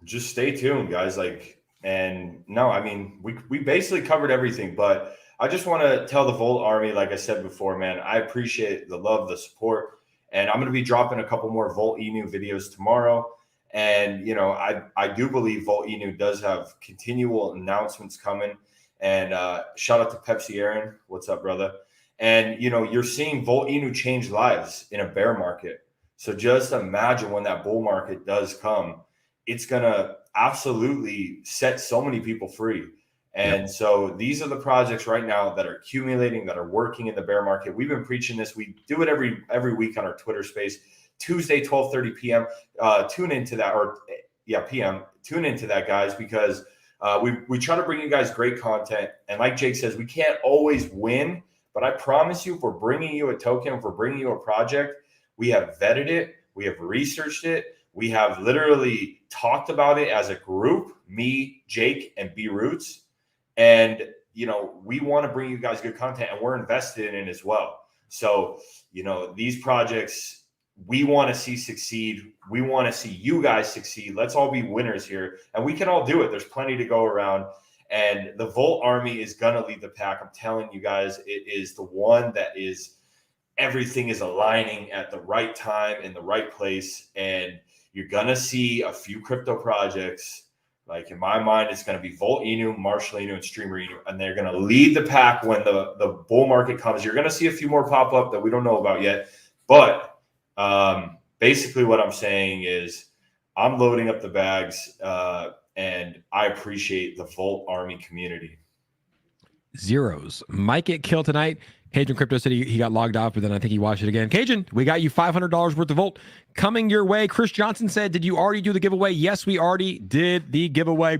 stay tuned, guys. Like, and no, I mean, we basically covered everything, but I just want to tell the Volt Army, like I said before, man, I appreciate the love, the support, and I'm going to be dropping a couple more Volt Inu videos tomorrow. And, you know, I do believe Volt Inu does have continual announcements coming. And shout out to Pepsi Aaron. What's up, brother? And, you know, you're seeing Volt Inu change lives in a bear market. So just imagine when that bull market does come, it's going to absolutely set so many people free. And so these are the projects right now that are accumulating, that are working in the bear market. We've been preaching this. We do it every week on our Twitter space, Tuesday, 12:30 p.m. Tune into that, or PM. Tune into that, guys, because we try to bring you guys great content. And like Jake says, we can't always win, but I promise you, if we're bringing you a token, if we're bringing you a project, we have vetted it. We have researched it. We have literally talked about it as a group, me, Jake, and B Roots. And, you know, we want to bring you guys good content, and we're invested in it as well. So, you know, these projects we want to see succeed. We want to see you guys succeed. Let's all be winners here. And we can all do it. There's plenty to go around. And the Volt Army is going to lead the pack. I'm telling you guys, it is the one that is – everything is aligning at the right time in the right place. And you're going to see a few crypto projects. Like in my mind, it's going to be Volt Inu, Marshall Inu, and Streamer Inu. And they're going to lead the pack when the bull market comes. You're going to see a few more pop up that we don't know about yet. But basically what I'm saying is I'm loading up the bags and I appreciate the Volt Army community. Zeros might get killed tonight. Cajun Crypto said he got logged off, but then I think he watched it again. Cajun, we got you $500 worth of Volt coming your way. Chris Johnson said, did you already do the giveaway? Yes, we already did the giveaway,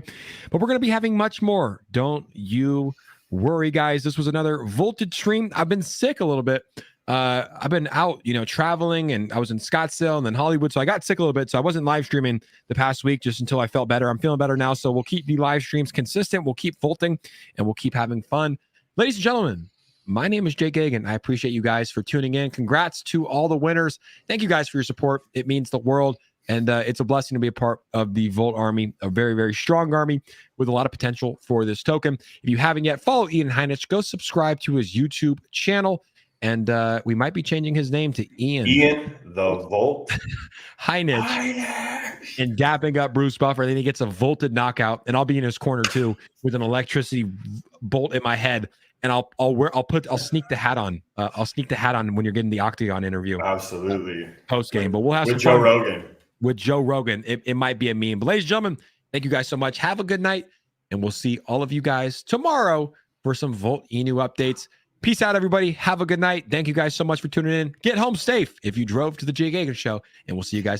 but we're going to be having much more. Don't you worry, guys. This was another Volted stream. I've been sick a little bit. I've been out, traveling, and I was in Scottsdale and then Hollywood. So I got sick a little bit. So I wasn't live streaming the past week just until I felt better. I'm feeling better now. So we'll keep the live streams consistent. We'll keep Volting and we'll keep having fun. Ladies and gentlemen, my name is Jake Gagan. I appreciate you guys for tuning in. Congrats to all the winners. Thank you guys for your support. It means the world. And it's a blessing to be a part of the Volt Army, a very, very strong army with a lot of potential for this token. If you haven't yet, follow Ian Heinich. Go subscribe to his YouTube channel. And we might be changing his name to Ian the Volt Heinich, and dapping up Bruce Buffer. Then he gets a volted knockout, and I'll be in his corner too with an electricity bolt in my head. And I'll sneak the hat on. I'll sneak the hat on when you're getting the Octagon interview. Absolutely. Post game, but we'll have with some Joe fun Rogan. With Joe Rogan, it might be a meme. But ladies and gentlemen, thank you guys so much. Have a good night, and we'll see all of you guys tomorrow for some Volt Inu updates. Peace out, everybody. Have a good night. Thank you guys so much for tuning in. Get home safe if you drove to the Jake Gagan Show, and we'll see you guys soon.